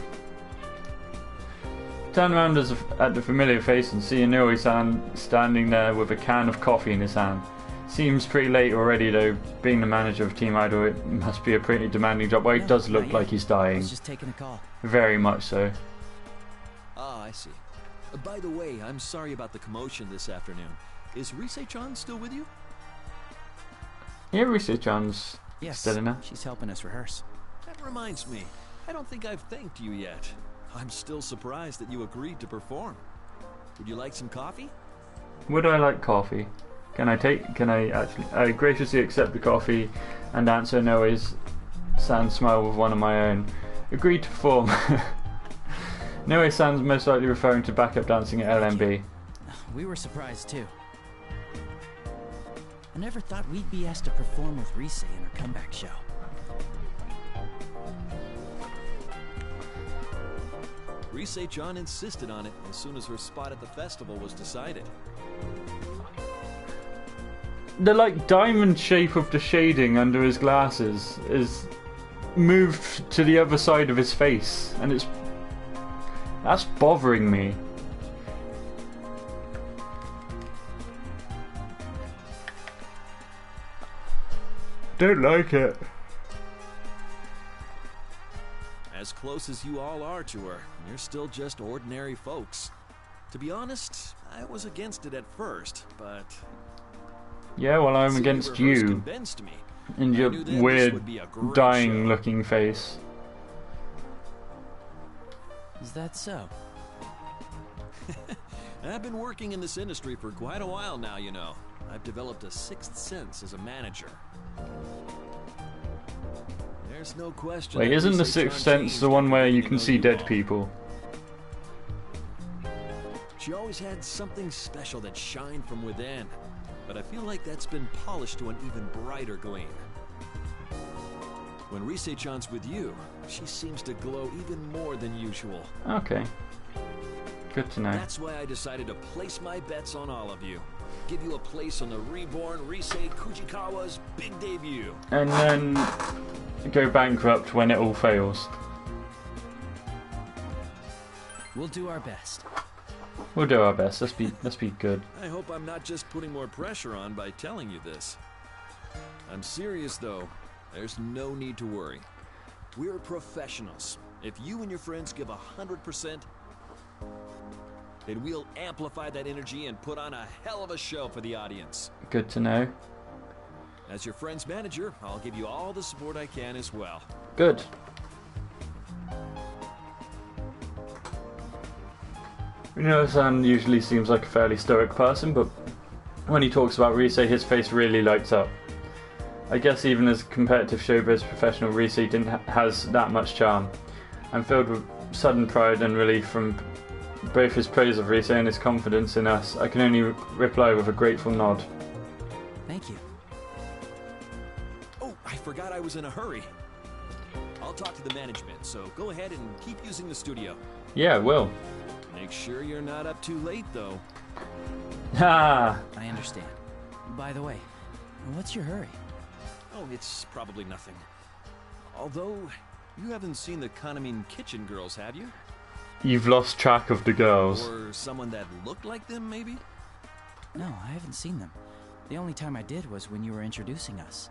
B: Turn around at the familiar face and see Inoue-san standing there with a can of coffee in his hand. Seems pretty late already though. Being the manager of Team Idol, it must be a pretty demanding job. Well, he does look like he's dying.
F: I was just taking a call.
B: Very much so.
C: Ah, I see. By the way, I'm sorry about the commotion this afternoon. Is Rise-chan still with you?
B: Yeah, Rise-chan's
F: Yes,
B: still in there.
F: she's helping us rehearse.
C: That reminds me. I don't think I've thanked you yet. I'm still surprised that you agreed to perform. Would you like some coffee?
B: Would I like coffee? I graciously accept the coffee and answer Noe's San smile with one of my own. Agreed to perform. Noe-san's most likely referring to backup dancing at LMB.
F: We were surprised too. I never thought we'd be asked to perform with Rise in her comeback show.
C: Rise-chan insisted on it as soon as her spot at the festival was decided.
B: The like diamond shape of the shading under his glasses is moved to the other side of his face, and that's bothering me. Don't like it.
C: As close as you all are to her, you're still just ordinary folks. To be honest, I was against it at first, but...
B: Yeah, well, I'm against you.
C: Convinced me.
B: And your weird, dying-looking face.
F: Is that so?
C: I've been working in this industry for quite a while now, you know. I've developed a sixth sense as a manager. There's no question.
B: Wait, isn't the sixth sense the one where you can see dead people?
C: She always had something special that shined from within, but I feel like that's been polished to an even brighter gleam. When Rise-chan's with you, she seems to glow even more than usual.
B: Okay. Good to know.
C: That's why I decided to place my bets on all of you. Give you a place on the reborn Rise Kujikawa's big debut.
B: And then go bankrupt when it all fails.
F: We'll do our best.
B: We'll do our best. Let's be good.
C: I hope I'm not just putting more pressure on by telling you this. I'm serious though. There's no need to worry. We're professionals. If you and your friends give 100%, then we'll amplify that energy and put on a hell of a show for the audience.
B: Good to know.
C: As your friend's manager, I'll give you all the support I can as well.
B: Good. You know, San usually seems like a fairly stoic person, but when he talks about Rise, his face really lights up. I guess even as a competitive showbiz professional, Rise has that much charm. I'm filled with sudden pride and relief from both his praise of Rise and his confidence in us. I can only reply with a grateful nod.
F: Thank you.
C: Oh, I forgot I was in a hurry. I'll talk to the management, so go ahead and keep using the studio.
B: Yeah, will.
C: Make sure you're not up too late, though.
B: Ha!
F: I understand. By the way, what's your hurry?
C: Oh, it's probably nothing. Although, you haven't seen the Kanamin Kitchen girls, have you?
B: You've lost track of the girls.
C: Or someone that looked like them, maybe?
F: No, I haven't seen them. The only time I did was when you were introducing us.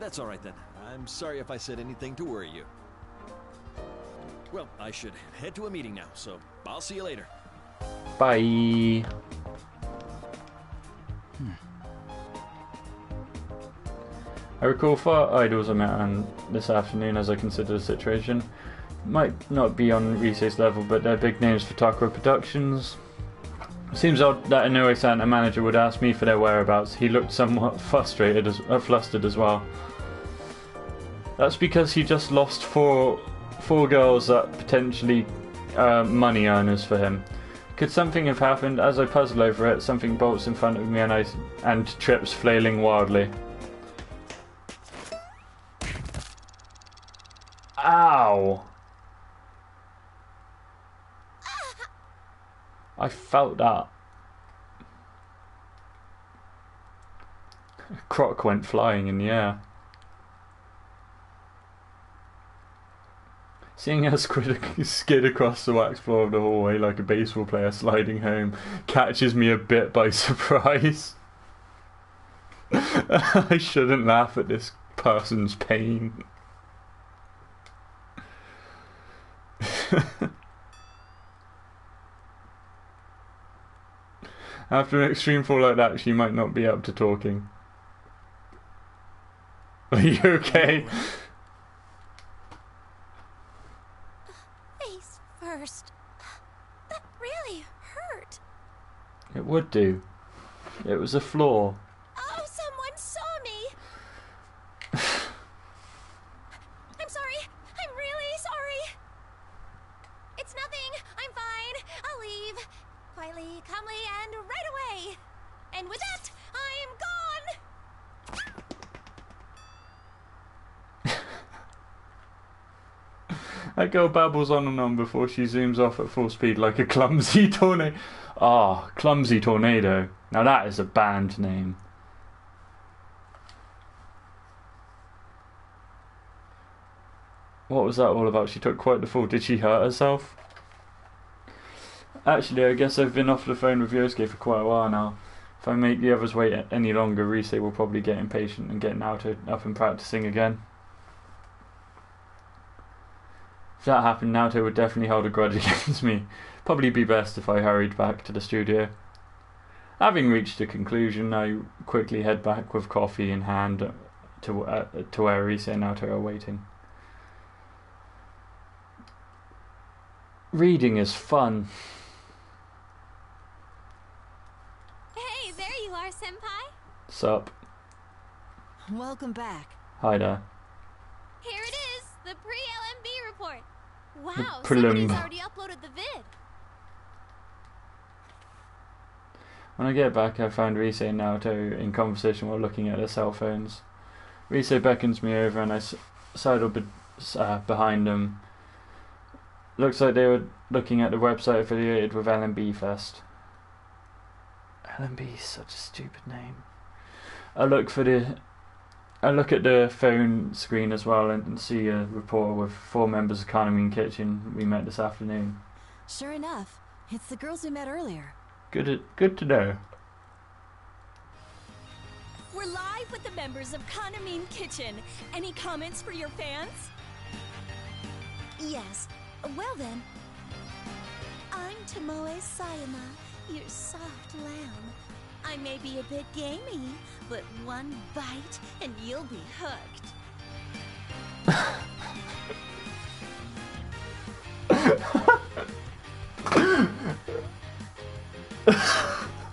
C: That's all right then. I'm sorry if I said anything to worry you. Well, I should head to a meeting now, so I'll see you later.
B: Bye. I recall 4 idols I met on this afternoon as I consider the situation. Might not be on Rise's level, but they're big names for Takara Productions. Seems odd that Inoue Santa manager would ask me for their whereabouts. He looked somewhat flustered as well. That's because he just lost four girls that potentially money earners for him. Could something have happened? As I puzzle over it, something bolts in front of me and trips, flailing wildly. Ow! I felt that. Croc went flying in the air. Seeing her skid across the wax floor of the hallway like a baseball player sliding home catches me a bit by surprise. I shouldn't laugh at this person's pain. After an extreme fall like that, she might not be up to talking. Are you okay?
D: Face first. That really hurt.
B: It would do. It was a flaw.
D: Oh, someone saw me. I'm sorry. I'm really sorry. It's nothing. I'm fine. I'll leave. Quietly, calmly, and right away. And with that, I am gone.
B: That girl babbles on and on before she zooms off at full speed like a clumsy tornado. Ah, Clumsy Tornado. Now that is a band name. What was that all about? She took quite the fall. Did she hurt herself? Actually, I guess I've been off the phone with Yosuke for quite a while now. If I make the others wait any longer, Rise will probably get impatient and get Naoto up and practicing again. If that happened, Naoto would definitely hold a grudge against me. Probably be best if I hurried back to the studio. Having reached a conclusion, I quickly head back with coffee in hand to where Rise and Naoto are waiting. Reading is fun.
D: Hey, there you are, Senpai.
B: Sup?
A: Welcome back.
B: Hi there.
D: Here it is, the pre-LMB report. Wow,
B: prelim.
D: somebody's already uploaded the vid.
B: When I get back, I find Rise and Naoto in conversation while looking at their cell phones. Rise beckons me over and I sidle behind them. Looks like they were looking at the website affiliated with LMB Fest. LMB is such a stupid name. I look at the phone screen as well and see a report with 4 members of Carnamine Kitchen we met this afternoon.
A: Sure enough, it's the girls we met earlier.
B: Good to know.
K: We're live with the members of Kanamine Kitchen. Any comments for your fans?
G: Yes. Well then, I'm Tomoe Sayama, your soft lamb. I may be a bit gamey, but one bite and you'll be hooked.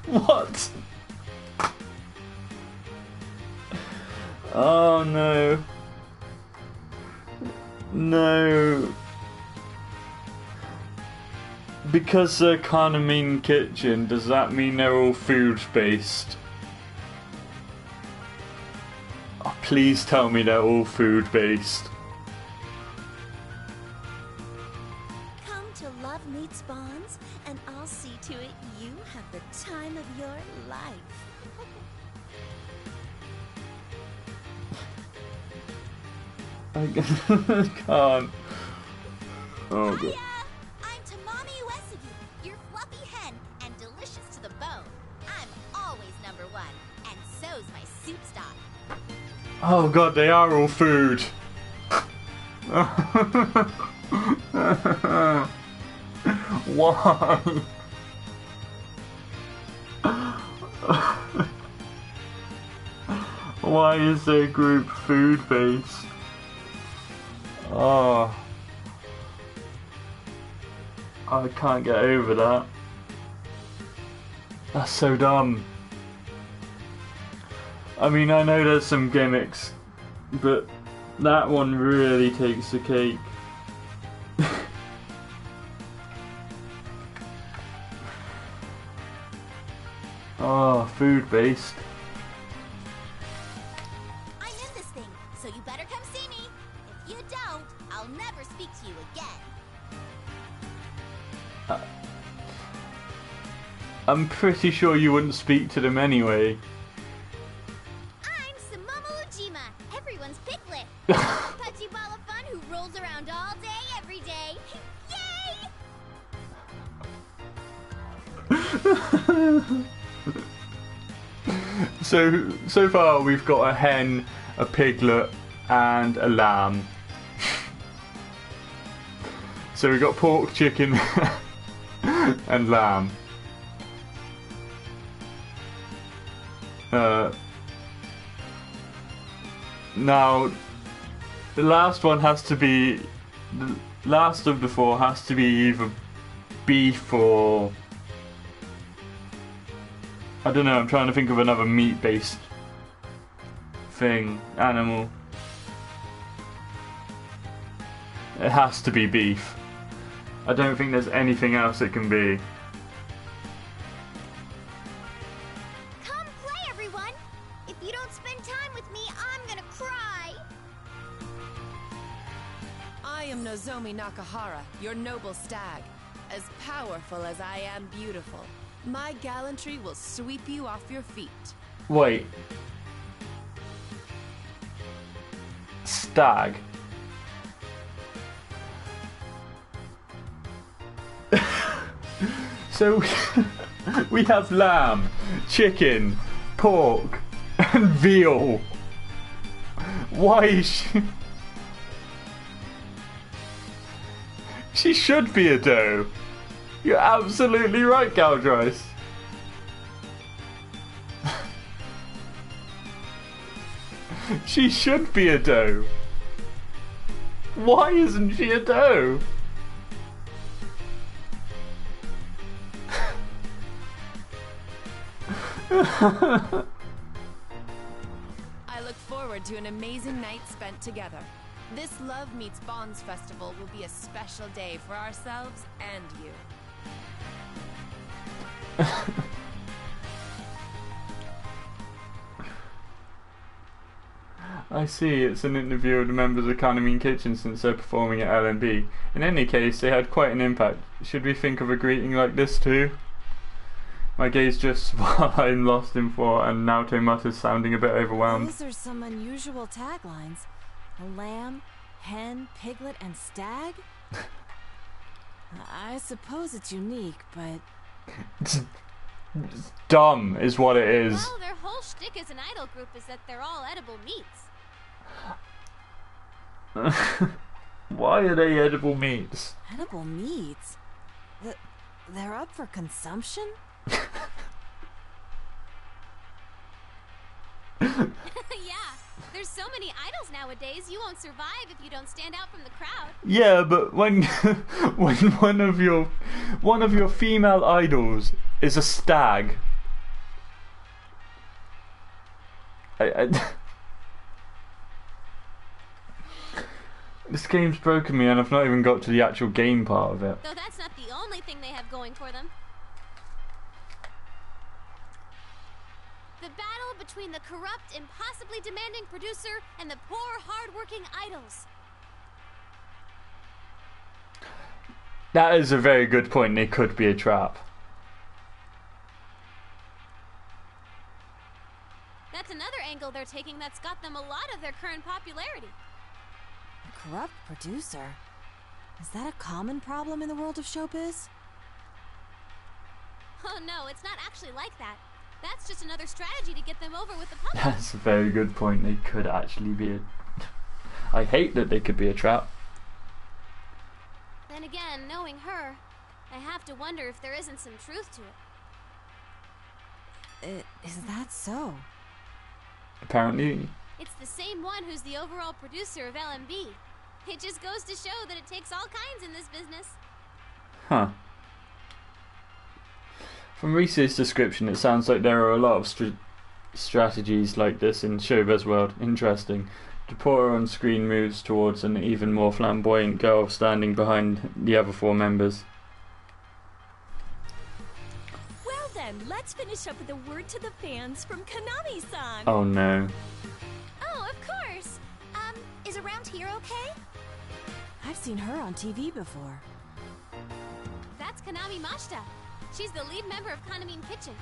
B: What? Oh no. No. Because they're Kanamine Kitchen, does that mean they're all food-based? Oh, please tell me they're all food-based.
G: Come to Love Meets Bonds, and I'll see to it you have the time of your life.
B: I can't. Oh god.
H: I'm Tamami Uesugi, your fluffy hen and delicious to the bone. I'm always #1, and so's my soup stock.
B: Oh god, they are all food. Why? Why is their group food-based? Oh. I can't get over that. That's so dumb. I mean, I know there's some gimmicks, but that one really takes the cake. Oh, food-based.
H: I'm in this thing, so you better come see me. If you don't, I'll never speak to you again.
B: I'm pretty sure you wouldn't speak to them anyway.
H: I'm Sumomo Ujima, everyone's piglet. Pudgy ball of fun who rolls around all day, every day. Yay!
B: So far we've got a hen, a piglet, and a lamb. So we've got pork, chicken, and lamb. Now, the last one has to be... The last of the 4 has to be either beef or... I don't know, I'm trying to think of another meat-based thing, animal. It has to be beef. I don't think there's anything else it can be.
H: Come play, everyone. If you don't spend time with me, I'm gonna cry.
L: I am Nozomi Nakahara, your noble stag. As powerful as I am beautiful. My gallantry will sweep you off your feet.
B: Wait. Stag? So we have lamb, chicken, pork, and veal. Why is she... She should be a doe. You're absolutely right, Galdrice. She should be a doe. Why isn't she a doe?
L: I look forward to an amazing night spent together. This Love Meets Bonds festival will be a special day for ourselves and you.
B: I see, it's an interview with the members of Kanamine Kitchen since they're performing at LMB. In any case, they had quite an impact. Should we think of a greeting like this too? My gaze drifts while I'm lost in thought, and Naoto mutters, sounding a bit overwhelmed.
A: Those are some unusual taglines. A lamb, hen, piglet, and stag? I suppose it's unique, but...
B: It's dumb, is what it is.
D: Well, their whole shtick as an idol group is that they're all edible meats.
B: Why are they edible meats?
A: Edible meats? They're up for consumption?
D: Yeah, there's so many idols nowadays, you won't survive if you don't stand out from the crowd.
B: Yeah, but when when one of your female idols is a stag, this game's broken me, and I've not even got to the actual game part of it.
D: Though that's not the only thing they have going for them. The battle between the corrupt, impossibly demanding producer and the poor, hard-working idols.
B: That is a very good point. It could be a trap.
D: That's another angle they're taking that's got them a lot of their current popularity.
A: A corrupt producer? Is that a common problem in the world of showbiz?
D: Oh no, it's not actually like that. That's just another strategy to get them over with the public.
B: That's a very good point. They could actually be a... I hate that they could be a trap.
D: Then again, knowing her, I have to wonder if there isn't some truth to it.
A: Is that so?
B: Apparently.
D: It's the same one who's the overall producer of LMB. It just goes to show that it takes all kinds in this business.
B: Huh. From Reese's description, it sounds like there are a lot of strategies like this in showbiz world. Interesting. The reporter on screen moves towards an even more flamboyant girl standing behind the other four members.
K: Well then, let's finish up with a word to the fans from Konami-san.
B: Oh no.
G: Oh, of course. Is around here okay?
A: I've seen her on TV before.
D: That's Konami Mashita. She's the lead member of Kanamine Kitchen.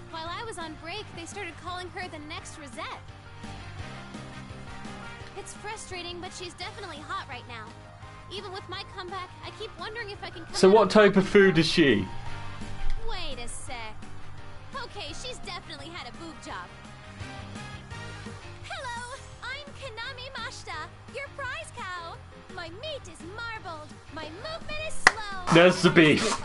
D: While I was on break, they started calling her the next Rosette. It's frustrating, but she's definitely hot right now. Even with my comeback, I keep wondering if I can come
B: So what type of food is she?
D: Wait a sec. Okay, she's definitely had a boob job. Hello, I'm Konami Mashita, your prize cow. My meat is marbled. My movement is slow.
B: There's the beef.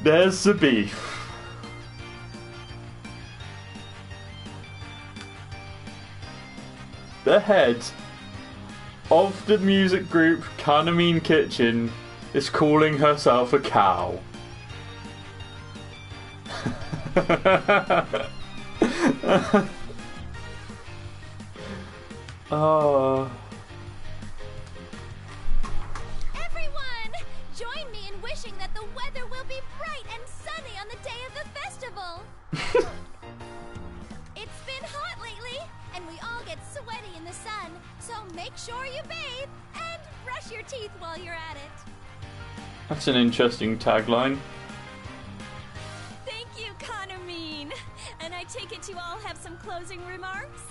B: There's the beef. The head of the music group Kanamine Kitchen is calling herself a cow. Oh.
D: Everyone, join me in wishing that the weather will be bright and sunny on the day of the festival. It's been hot lately, and we all get sweaty in the sun, so make sure you bathe and brush your teeth while you're at it.
B: That's an interesting tagline.
K: Thank you, Konami. And I take it you all have some closing remarks?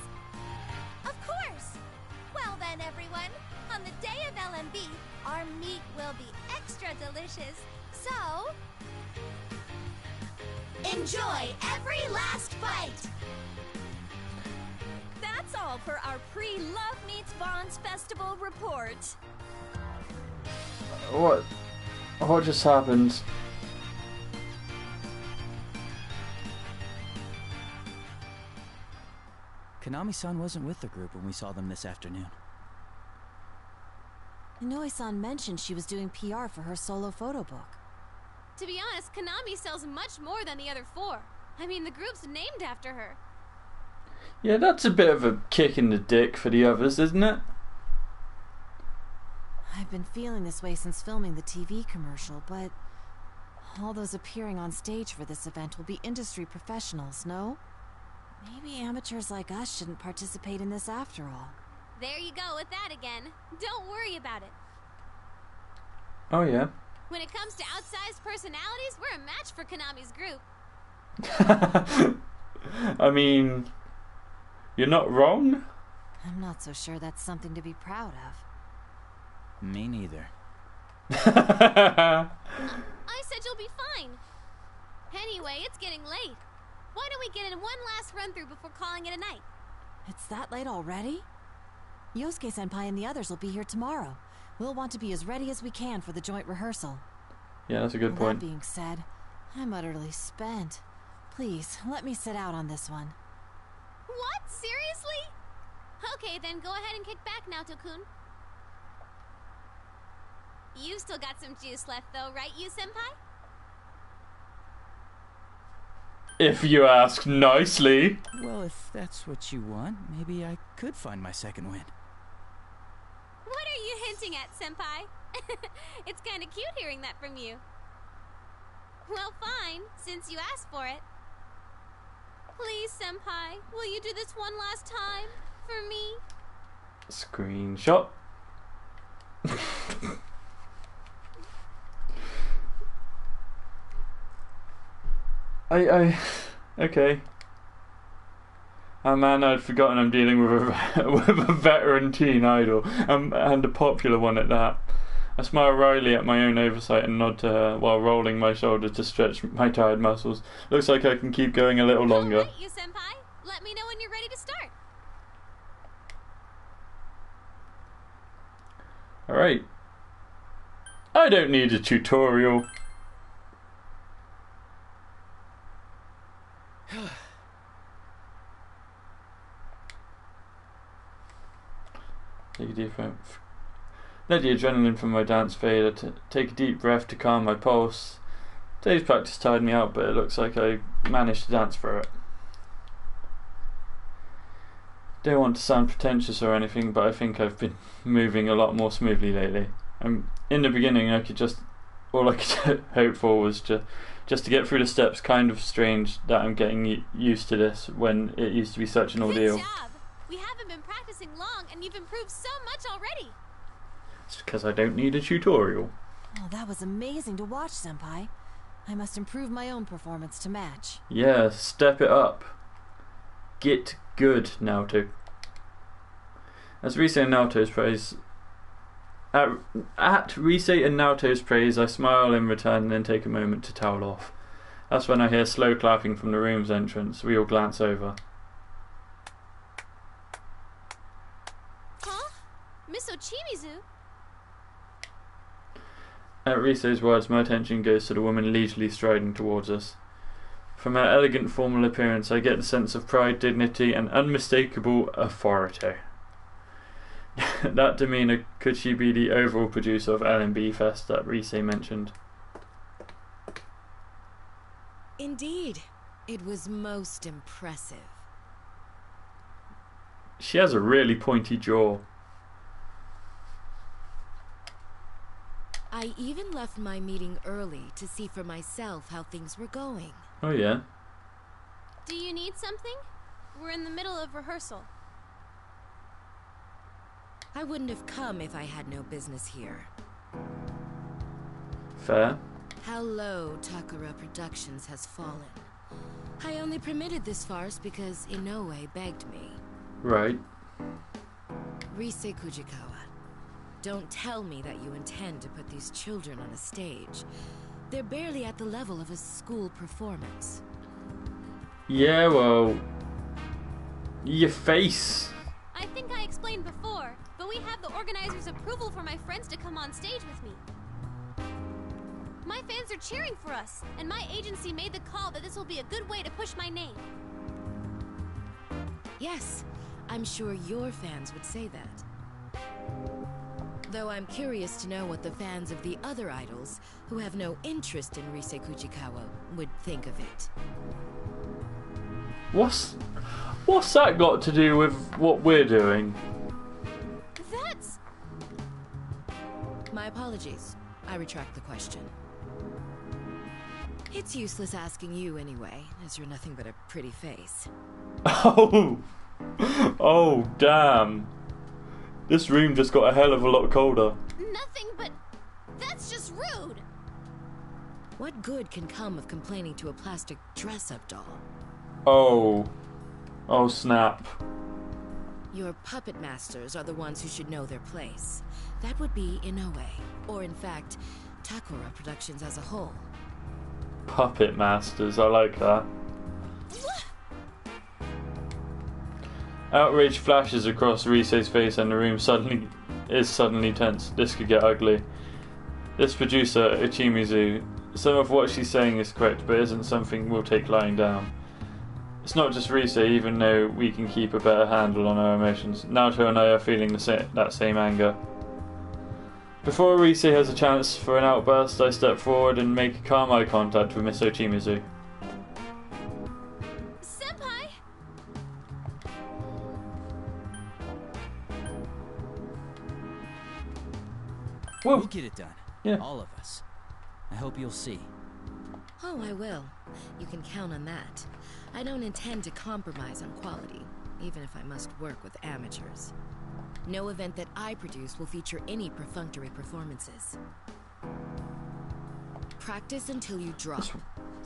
G: Of course. Well then, everyone, on the day of LMB, our meat will be extra delicious. So, enjoy every last bite.
K: That's all for our pre-Love Meets Bonds Festival report.
B: What? What just happened?
F: Konami-san wasn't with the group when we saw them this afternoon.
A: Inoue-san mentioned she was doing PR for her solo photo book.
D: To be honest, Konami sells much more than the other 4. I mean, the group's named after her.
B: Yeah, that's a bit of a kick in the dick for the others, isn't it?
A: I've been feeling this way since filming the TV commercial, but all those appearing on stage for this event will be industry professionals, no? Maybe amateurs like us shouldn't participate in this after all.
D: There you go with that again. Don't worry about it.
B: Oh yeah.
D: When it comes to outsized personalities, we're a match for Konami's group.
B: I mean, you're not wrong.
A: I'm not so sure that's something to be proud of.
F: Me neither.
D: I said you'll be fine. Anyway, it's getting late. Why don't we get in one last run-through before calling it a night?
A: It's that late already? Yosuke-senpai and the others will be here tomorrow. We'll want to be as ready as we can for the joint rehearsal.
B: Yeah, that's a good point.
A: That being said, I'm utterly spent. Please, let me sit out on this one.
D: What? Seriously? Okay, then go ahead and kick back, Naoto-kun. You've still got some juice left though, right, you-senpai?
B: If you ask nicely.
F: Well, if that's what you want, maybe I could find my second win.
D: What are you hinting at, senpai? It's kind of cute hearing that from you. Well, fine, since you asked for it. Please, senpai, will you do this one last time for me?
B: Screenshot. Okay. Oh man, I'd forgotten I'm dealing with a veteran teen idol, and a popular one at that. I smile wryly at my own oversight and nod to her while rolling my shoulder to stretch my tired muscles. Looks like I can keep going a little longer.
D: All right, you senpai. Let me know when you're ready to start.
B: Alright. I don't need a tutorial. Take a deep breath. Let the adrenaline from my dance fade. Take a deep breath to calm my pulse. Today's practice tired me out, but it looks like I managed to dance through it. Don't want to sound pretentious or anything, but I think I've been moving a lot more smoothly lately. In the beginning, all I could hope for was just to get through the steps. Kind of strange that I'm getting used to this when it used to be such an ordeal.
D: Good job. We haven't been practicing long, and you've improved so much already.
B: It's because I don't need a tutorial.
A: Oh, that was amazing to watch, senpai. I must improve my own performance to match.
B: Yeah, step it up. Get good, Naoto. As Rise and Naoto's praise... At Rise and Naoto's praise, I smile in return and then take a moment to towel off. That's when I hear slow clapping from the room's entrance. We all glance over.
D: Huh? Miss Ochimizu?
B: At Rise's words, my attention goes to the woman leisurely striding towards us. From her elegant formal appearance, I get the sense of pride, dignity, and unmistakable authority. That demeanour, could she be the overall producer of LMB Fest that Rise mentioned?
L: Indeed, it was most impressive.
B: She has a really pointy jaw.
L: I even left my meeting early to see for myself how things were going.
B: Oh yeah?
D: Do you need something? We're in the middle of rehearsal.
L: I wouldn't have come if I had no business here.
B: Fair.
L: How low Takara Productions has fallen. I only permitted this farce because Inoue begged me.
B: Right.
L: Rise Kujikawa, don't tell me that you intend to put these children on a stage. They're barely at the level of a school performance.
B: Yeah, well... Your face.
D: I think I explained before, but we have the organizer's approval for my friends to come on stage with me. My fans are cheering for us, and my agency made the call that this will be a good way to push my name.
L: Yes, I'm sure your fans would say that. Though I'm curious to know what the fans of the other idols, who have no interest in Rise Kujikawa, would think of it.
B: What's that got to do with what we're doing?
D: That's...
L: My apologies. I retract the question. It's useless asking you anyway, as you're nothing but a pretty face.
B: Oh! Oh, damn. This room just got a hell of a lot colder.
D: Nothing but... That's just rude!
L: What good can come of complaining to a plastic dress-up doll?
B: Oh. Oh, snap.
L: Your puppet masters are the ones who should know their place. That would be Inoue, or in fact, Takura Productions as a whole.
B: Puppet masters, I like that. Outrage flashes across Rise's face and the room is suddenly tense. This could get ugly. This producer, Ichimizu, some of what she's saying is correct, but isn't something we'll take lying down. It's not just Rise, even though we can keep a better handle on our emotions. Naoto and I are feeling that same anger. Before Rise has a chance for an outburst, I step forward and make calm eye contact with Miss Ichimizu.
D: Senpai!
B: Whoa.
F: We'll get it done.
B: Yeah.
F: All of us. I hope you'll see.
L: Oh, I will. You can count on that. I don't intend to compromise on quality, even if I must work with amateurs. No event that I produce will feature any perfunctory performances. Practice until you drop.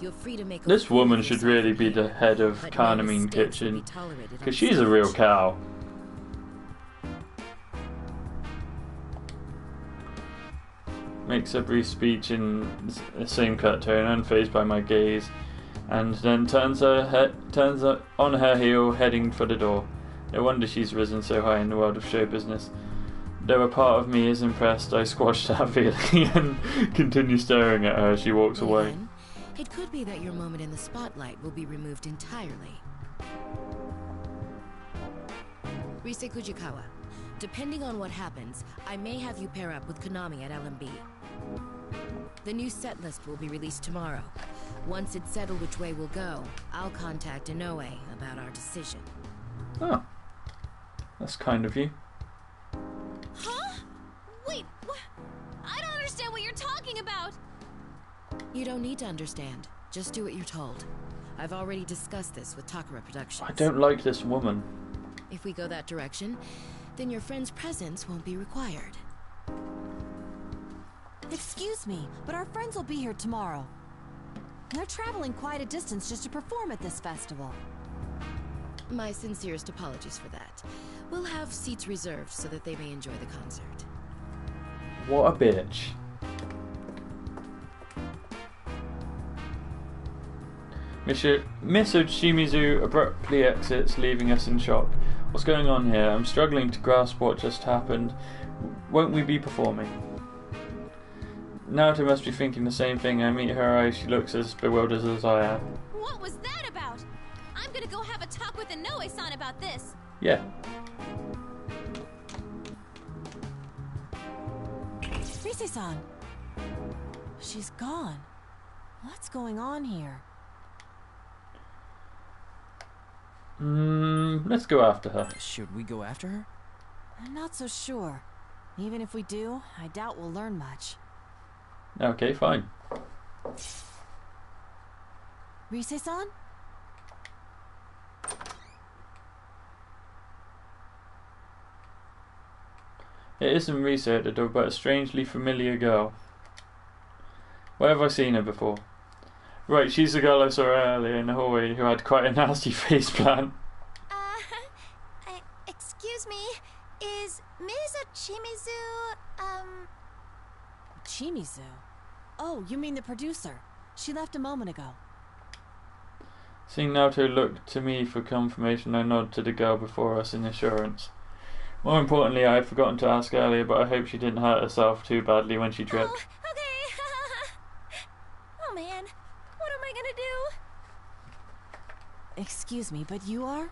L: You're free to make a
B: This
L: fool
B: woman
L: of
B: should
L: yourself
B: really be
L: here,
B: the head of
L: but no
B: Kanamine
L: mistakes will
B: Kitchen,
L: be tolerated on
B: because she's a real
L: stage.
B: cow. Makes a brief speech in the same cut tone, unfazed by my gaze, and then turns on her heel, heading for the door. No wonder she's risen so high in the world of show business. Though a part of me is impressed, I squash that feeling and continue staring at her as she walks away.
L: Then, it could be that your moment in the spotlight will be removed entirely. Rise Kujikawa, depending on what happens, I may have you pair up with Konami at LMB. The new set list will be released tomorrow. Once it's settled which way we'll go, I'll contact Inoue about our decision.
B: Oh, that's kind of you.
D: Huh? Wait, what? I don't understand what you're talking about!
L: You don't need to understand. Just do what you're told. I've already discussed this with Takura Productions.
B: I don't like this woman.
L: If we go that direction, then your friend's presence won't be required.
A: Excuse me, but our friends will be here tomorrow. They're traveling quite a distance just to perform at this festival.
L: My sincerest apologies for that. We'll have seats reserved so that they may enjoy the concert.
B: What a bitch. Miss Shimizu abruptly exits, leaving us in shock. What's going on here? I'm struggling to grasp what just happened. Won't we be performing? Naoto must be thinking the same thing. I meet her eyes. She looks as bewildered as I am.
D: What was that about? I'm gonna go have a talk with Inoue-san about this.
B: Yeah.
A: Rise-san. She's gone. What's going on here?
B: Let's go after her.
F: Should we go after her?
A: I'm not so sure. Even if we do, I doubt we'll learn much.
B: Okay, fine.
A: Rise-san?
B: It isn't Rise at the door, but a strangely familiar girl. Where have I seen her before? Right, she's the girl I saw earlier in the hallway who had quite a nasty face plant.
G: Excuse me, is Ms. Chimizu,
A: Chimizu? Oh, you mean the producer. She left a moment ago.
B: Seeing Naoto look to me for confirmation, I nod to the girl before us in assurance. More importantly, I had forgotten to ask earlier, but I hope she didn't hurt herself too badly when she tripped.
G: Oh, okay.
A: Excuse me, but you are?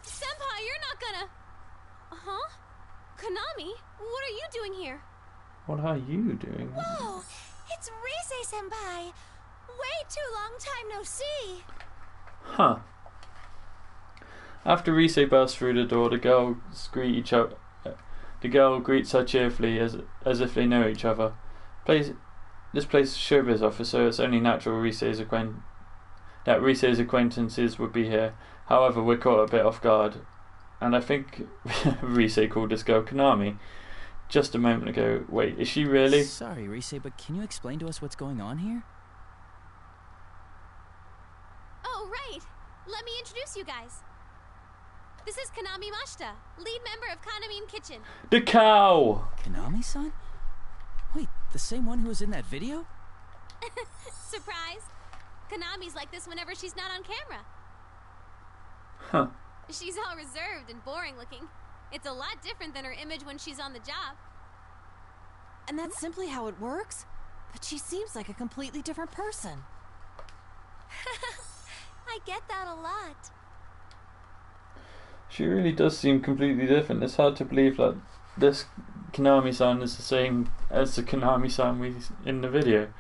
D: Senpai, you're not gonna... Huh? Konami, what are you doing here?
B: What are you doing?
G: Whoa! It's Rise-senpai! Way too long time no see!
B: Huh. After Rise bursts through the door, the girls greet each other. The girl greets her cheerfully as if they know each other. This place is a showbiz office, so it's only natural Rise's acquaintances would be here. However, we're caught a bit off guard, and I think Rise called this girl Konami just a moment ago. Wait, is she really?
F: Sorry, Rise, but can you explain to us what's going on here?
D: Oh, right. Let me introduce you guys. This is Konami Mashita, lead member of Kanami Kitchen.
B: The cow!
F: Konami-san? Wait, the same one who was in that video?
D: Surprise! Konami's like this whenever she's not on camera.
B: Huh.
D: She's all reserved and boring looking. It's a lot different than her image when she's on the job.
A: And that's simply how it works? But she seems like a completely different person.
G: I get that a lot.
B: She really does seem completely different. It's hard to believe that this Konami-san is the same as the Konami-san we in the video.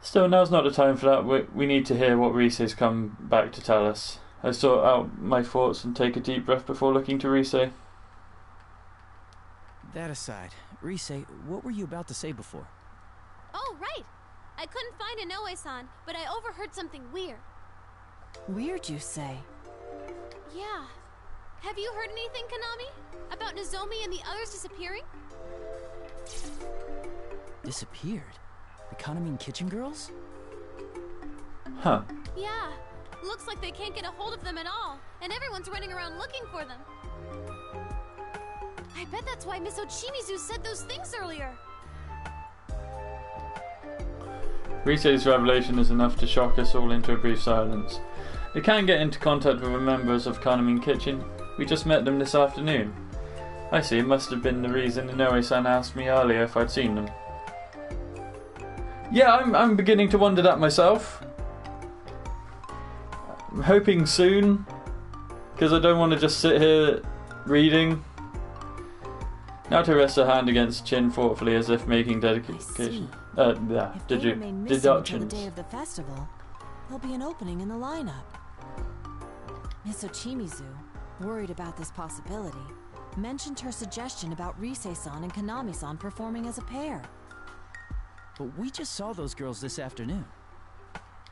B: Still, now's not the time for that. We need to hear what Rise's come back to tell us. I sort out my thoughts and take a deep breath before looking to Rise.
F: That aside, Rise, what were you about to say before?
D: Oh, right. I couldn't find Inoue-san, but I overheard something weird.
A: Weird, you say?
D: Yeah. Have you heard anything, Konami? About Nozomi and the others disappearing?
F: Disappeared? The Kanami Kitchen girls?
B: Huh.
D: Yeah. Looks like they can't get a hold of them at all, and everyone's running around looking for them. I bet that's why Miss Ochimizu said those things earlier.
B: Rise's revelation is enough to shock us all into a brief silence. They can't get into contact with the members of Kanami Kitchen. We just met them this afternoon. I see, it must have been the reason Inoue-san asked me earlier if I'd seen them. Yeah, I'm beginning to wonder that myself. I'm hoping soon, because I don't want to just sit here reading. Naoto rests her hand against chin thoughtfully as if making dedication.
A: If they remain missing
B: deductions.
A: until the day of the festival, there'll be an opening in the lineup. Miss Ochimizu, worried about this possibility, mentioned her suggestion about Rise-san and Konami-san performing as a pair.
F: But we just saw those girls this afternoon.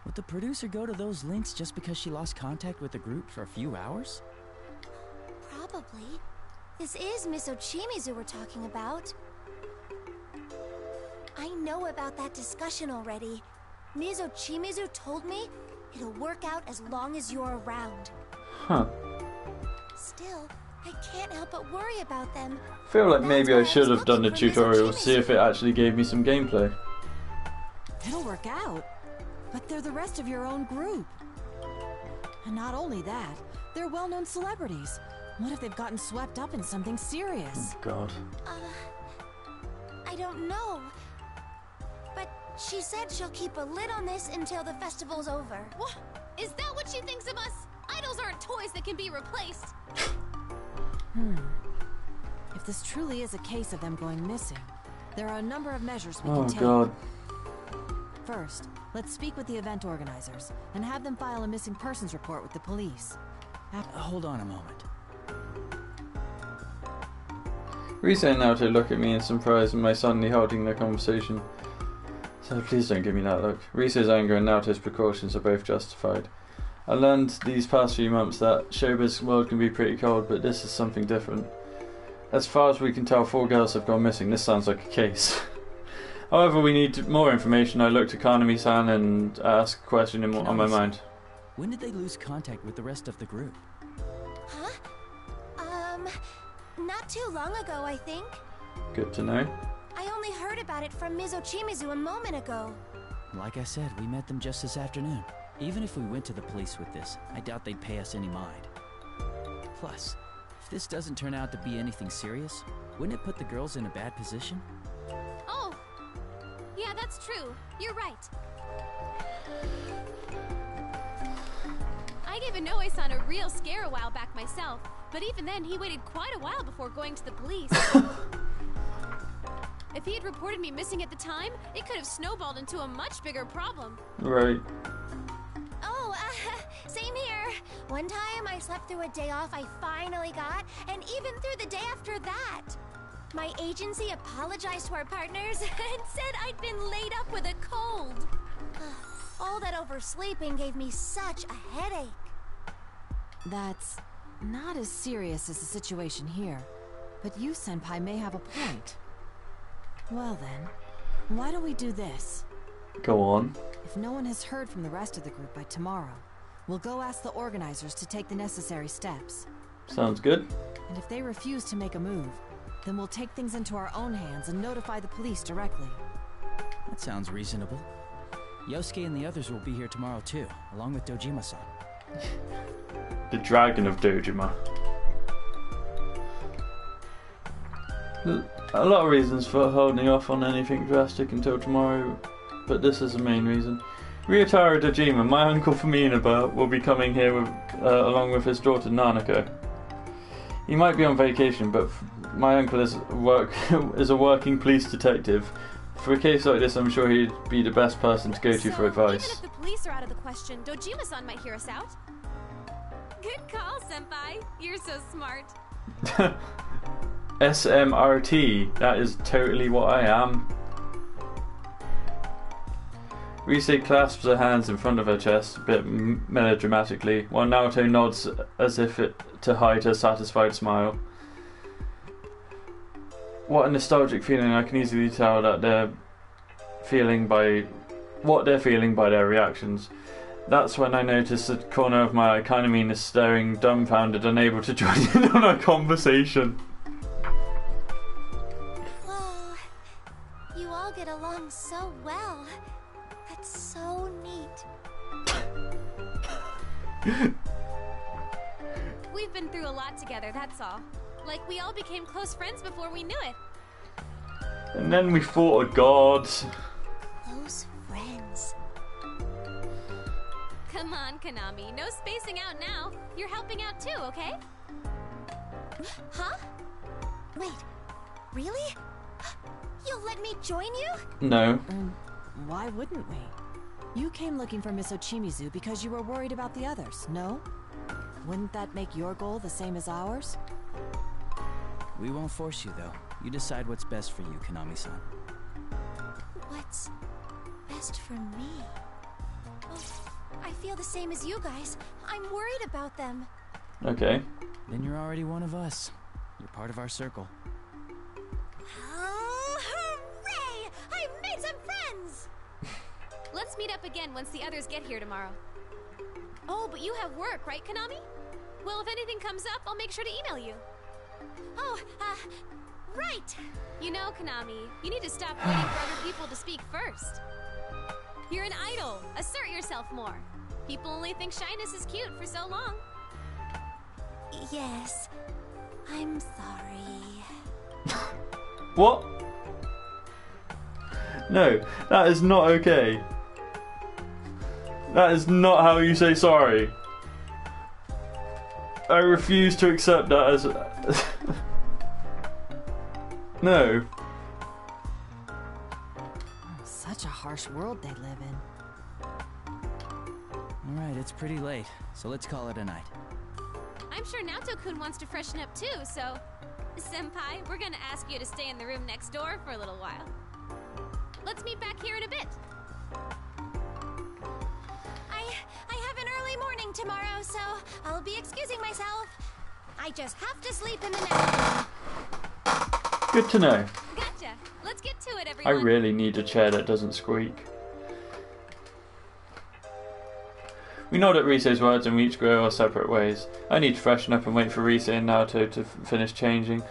F: Would the producer go to those links just because she lost contact with the group for a few hours?
G: Probably. This is Miss Ochimizu we're talking about. I know about that discussion already. Ms. Ochimizu told me it'll work out as long as you're around.
B: Huh.
G: Still, I can't help but worry about them.
B: I feel like maybe I should have done the tutorial to see if it actually gave me some gameplay.
A: It'll work out, but they're the rest of your own group. And not only that, they're well-known celebrities. What if they've gotten swept up in something serious?
B: Oh, God.
G: I don't know. But she said she'll keep a lid on this until the festival's over.
D: What? Is that what she thinks of us? Idols aren't toys that can be replaced.
A: If this truly is a case of them going missing, there are a number of measures we
B: Oh,
A: can take.
B: God.
A: First, let's speak with the event organizers and have them file a missing persons report with the police.
F: Hold on a moment.
B: Rise and Naoto look at me in surprise and my suddenly halting their conversation. So please don't give me that look. Rise's anger and Naoto's precautions are both justified. I learned these past few months that showbiz world can be pretty cold, but this is something different. As far as we can tell, 4 girls have gone missing. This sounds like a case. However, we need more information. I looked at Kanami-san and asked a question on my mind.
F: When did they lose contact with the rest of the group?
G: Huh? Not too long ago, I think.
B: Good to know.
G: I only heard about it from Ms. Ochimizu a moment ago.
F: Like I said, we met them just this afternoon. Even if we went to the police with this, I doubt they'd pay us any mind. Plus, if this doesn't turn out to be anything serious, wouldn't it put the girls in a bad position?
D: Oh, yeah, Yeah, that's true. You're right. I gave Inoue-san a real scare a while back myself, but even then he waited quite a while before going to the police. If he had reported me missing at the time, it could have snowballed into a much bigger problem.
B: Right.
H: Oh, same here. One time I slept through a day off I finally got, and even through the day after that. My agency apologized to our partners and said I'd been laid up with a cold. All that oversleeping gave me such a headache.
A: That's not as serious as the situation here, but you, Senpai, may have a point. Well then, why don't we do this?
B: Go on.
A: If no one has heard from the rest of the group by tomorrow, we'll go ask the organizers to take the necessary steps.
B: Sounds good.
A: And if they refuse to make a move, then we'll take things into our own hands and notify the police directly.
F: That sounds reasonable. Yosuke and the others will be here tomorrow too, along with Dojima-san.
B: The Dragon of Dojima. A lot of reasons for holding off on anything drastic until tomorrow, but this is the main reason. Ryotaro Dojima, my uncle from Inaba, will be coming here with, along with his daughter Nanako. He might be on vacation, but my uncle is a working police detective. For a case like this, I'm sure he'd be the best person to go to for advice.
D: Even if the police are out of the question, Dojima-san might hear us out. Good call, Senpai. You're so smart.
B: SMRT, that is totally what I am. Rise clasps her hands in front of her chest, a bit melodramatically, while Naoto nods as if to hide her satisfied smile. What a nostalgic feeling. I can easily tell that they're feeling by their reactions. That's when I noticed the corner of my eye Kanamine is staring dumbfounded, unable to join in on our conversation.
H: Whoa, you all get along so well. That's so neat.
D: We've been through a lot together, that's all. Like, we all became close friends before we knew it.
B: And then we fought a god.
H: Close friends.
D: Come on, Konami. No spacing out now. You're helping out too, okay?
H: Huh? Wait, really? You'll let me join you?
B: No.
A: Why wouldn't we? You came looking for Miss Ochimizu because you were worried about the others, no? Wouldn't that make your goal the same as ours?
F: We won't force you, though. You decide what's best for you, Konami-san.
H: What's best for me? Oh, I feel the same as you guys. I'm worried about them.
B: Okay.
F: Then you're already one of us. You're part of our circle.
H: Oh, hooray! I've made some friends!
D: Let's meet up again once the others get here tomorrow. Oh, but you have work, right, Konami? Well, if anything comes up, I'll make sure to email you.
H: Oh, right!
D: You know, Konami, you need to stop waiting for other people to speak first. You're an idol. Assert yourself more. People only think shyness is cute for so long.
H: Yes, I'm sorry.
B: What? No, that is not okay. That is not how you say sorry. I refuse to accept that as no.
A: Such a harsh world they live in.
F: Alright, it's pretty late, so let's call it a night.
D: I'm sure Naoto-kun wants to freshen up too, so... Senpai, we're gonna ask you to stay in the room next door for a little while. Let's meet back here in a bit.
H: I have an early morning tomorrow, so I'll be excusing myself. I just have to sleep in the nest.
B: Good to know.
D: Gotcha. Let's get to it,
B: I
D: everyone.
B: really need a chair that doesn't squeak. We nod at Rise's words and we each go our separate ways. I need to freshen up and wait for Rise and Naoto to finish changing.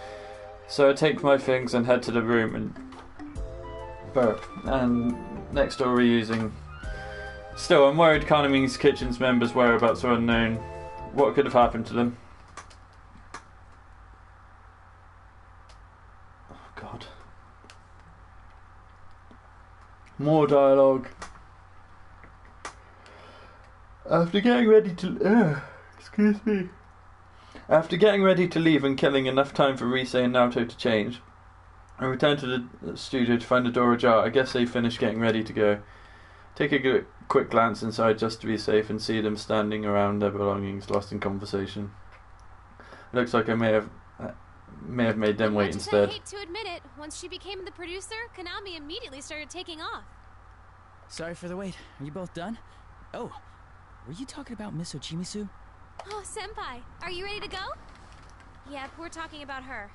B: So I take my things and head to the room and burp. And next door reusing. Still, I'm worried Kanami's kitchen's members' whereabouts are unknown. What could have happened to them? Oh God. More dialogue. After getting ready to... excuse me. After getting ready to leave and killing enough time for Rise and Naoto to change, I returned to the studio to find the door ajar. I guess they finished getting ready to go. Take a quick glance inside just to be safe and see them standing around their belongings, lost in conversation. Looks like I may have made them wait instead.
D: I hate to admit it, once she became the producer, Konami immediately started taking off.
F: Sorry for the wait. Are you both done? Oh, were you talking about Miss Ochimisu?
D: Oh, Senpai, are you ready to go? Yep, we're talking about her.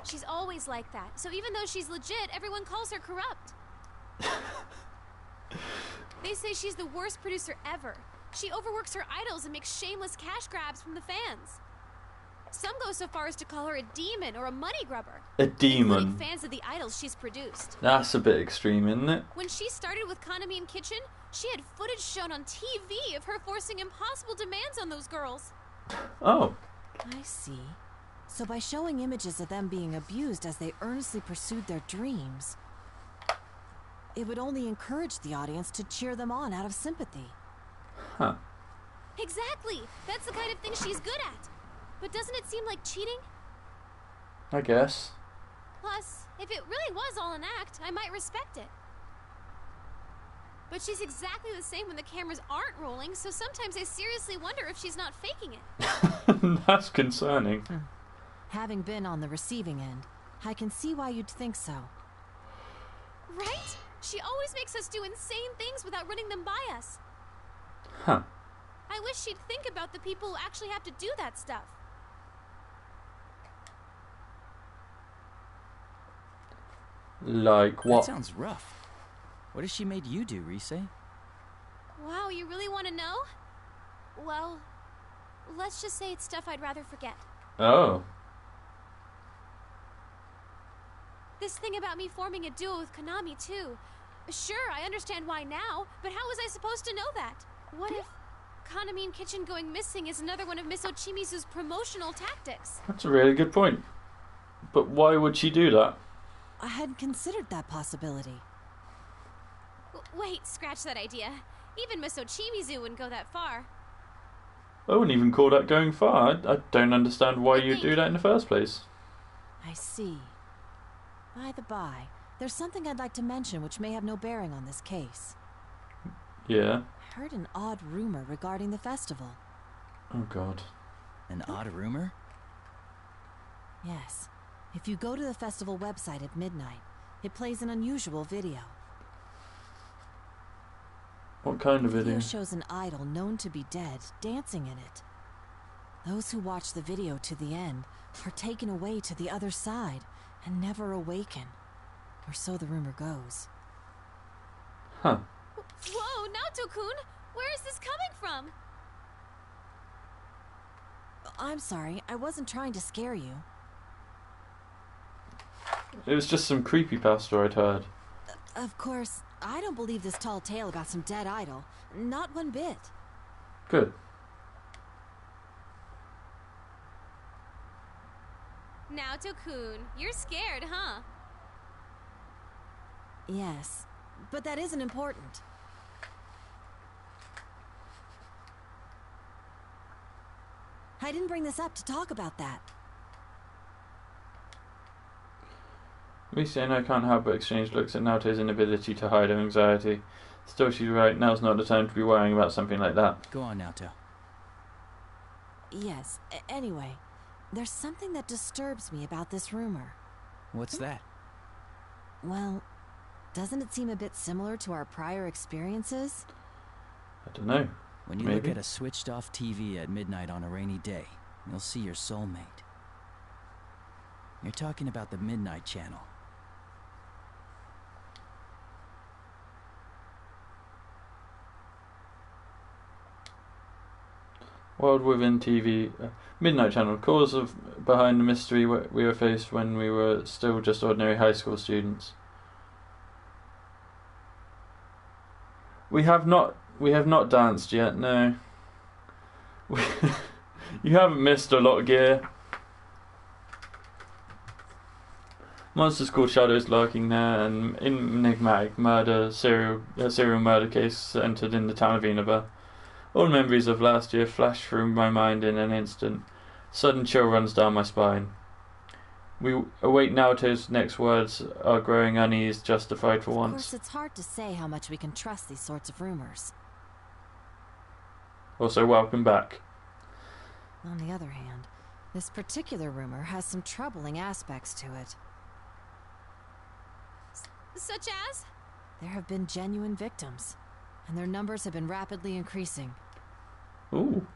D: She's always like that, so even though she's legit, everyone calls her corrupt. They say she's the worst producer ever. She overworks her idols and makes shameless cash grabs from the fans. Some go so far as to call her a demon or a money grubber.
B: A demon?
D: Including fans of the idols she's produced.
B: That's a bit extreme, isn't it?
D: When she started with Konami in Kitchen, she had footage shown on TV of her forcing impossible demands on those girls.
B: Oh.
A: I see. So by showing images of them being abused as they earnestly pursued their dreams, it would only encourage the audience to cheer them on out of sympathy.
B: Huh.
D: Exactly! That's the kind of thing she's good at. But doesn't it seem like cheating?
B: I guess.
D: Plus, if it really was all an act, I might respect it. But she's exactly the same when the cameras aren't rolling, so sometimes I seriously wonder if she's not faking it.
B: That's concerning.
A: Having been on the receiving end, I can see why you'd think so.
D: Right? She always makes us do insane things without running them by us.
B: Huh.
D: I wish she'd think about the people who actually have to do that stuff.
B: Like what?
F: That sounds rough. What has she made you do, Rise?
D: Wow, you really want to know? Well, let's just say it's stuff I'd rather forget.
B: Oh.
D: This thing about me forming a duo with Konami, too. Sure, I understand why now, but how was I supposed to know that? What if Konami in Kitchen going missing is another one of Miss Ochimisu's promotional tactics?
B: That's a really good point. But why would she do that?
A: I hadn't considered that possibility.
D: Wait, scratch that idea. Even Miss Ochimizu wouldn't go that far.
B: I wouldn't even call that going far. I don't understand why you'd do that in the first place.
A: I see. By the by, there's something I'd like to mention which may have no bearing on this case.
B: Yeah.
A: I heard an odd rumor regarding the festival.
B: Oh god.
F: An odd rumor?
A: Yes. If you go to the festival website at midnight, it plays an unusual video.
B: What kind of
A: The
B: video?
A: video shows an idol known to be dead dancing in it. Those who watch the video to the end are taken away to the other side and never awaken. Or so the rumor goes.
B: Huh.
D: Whoa, Naoto-kun! Where is this coming from?
A: I'm sorry, I wasn't trying to scare you.
B: It was just some creepypasta I'd heard.
A: Of course, I don't believe this tall tale about some dead idol. Not one bit.
B: Good.
D: Naoto-kun, you're scared, huh?
A: Yes, but that isn't important. I didn't bring this up to talk about that.
B: Lisa and I can't help but exchange looks at Naoto's inability to hide her anxiety. Still, she's right. Now's not the time to be worrying about something like that.
F: Go on, Naoto.
A: Yes, anyway, there's something that disturbs me about this rumor.
F: What's that?
A: Well, doesn't it seem a bit similar to our prior experiences?
B: I don't know.
F: When you look at a switched-off TV at midnight on a rainy day, you'll see your soulmate. You're talking about the Midnight Channel.
B: World Within TV, Midnight Channel, cause of behind the mystery we were faced when we were still just ordinary high school students. We have not danced yet, no. You haven't missed a lot, Gear. Monsters called shadows lurking there, and enigmatic serial murder case entered in the town of Enova. All memories of last year flash through my mind in an instant. Sudden chill runs down my spine. We await Naoto's next words, our growing unease justified for once.
A: Of course, it's hard to say how much we can trust these sorts of rumors.
B: Also, welcome back.
A: On the other hand, this particular rumor has some troubling aspects to it.
D: Such as?
A: There have been genuine victims, and their numbers have been rapidly increasing.
B: Ooh.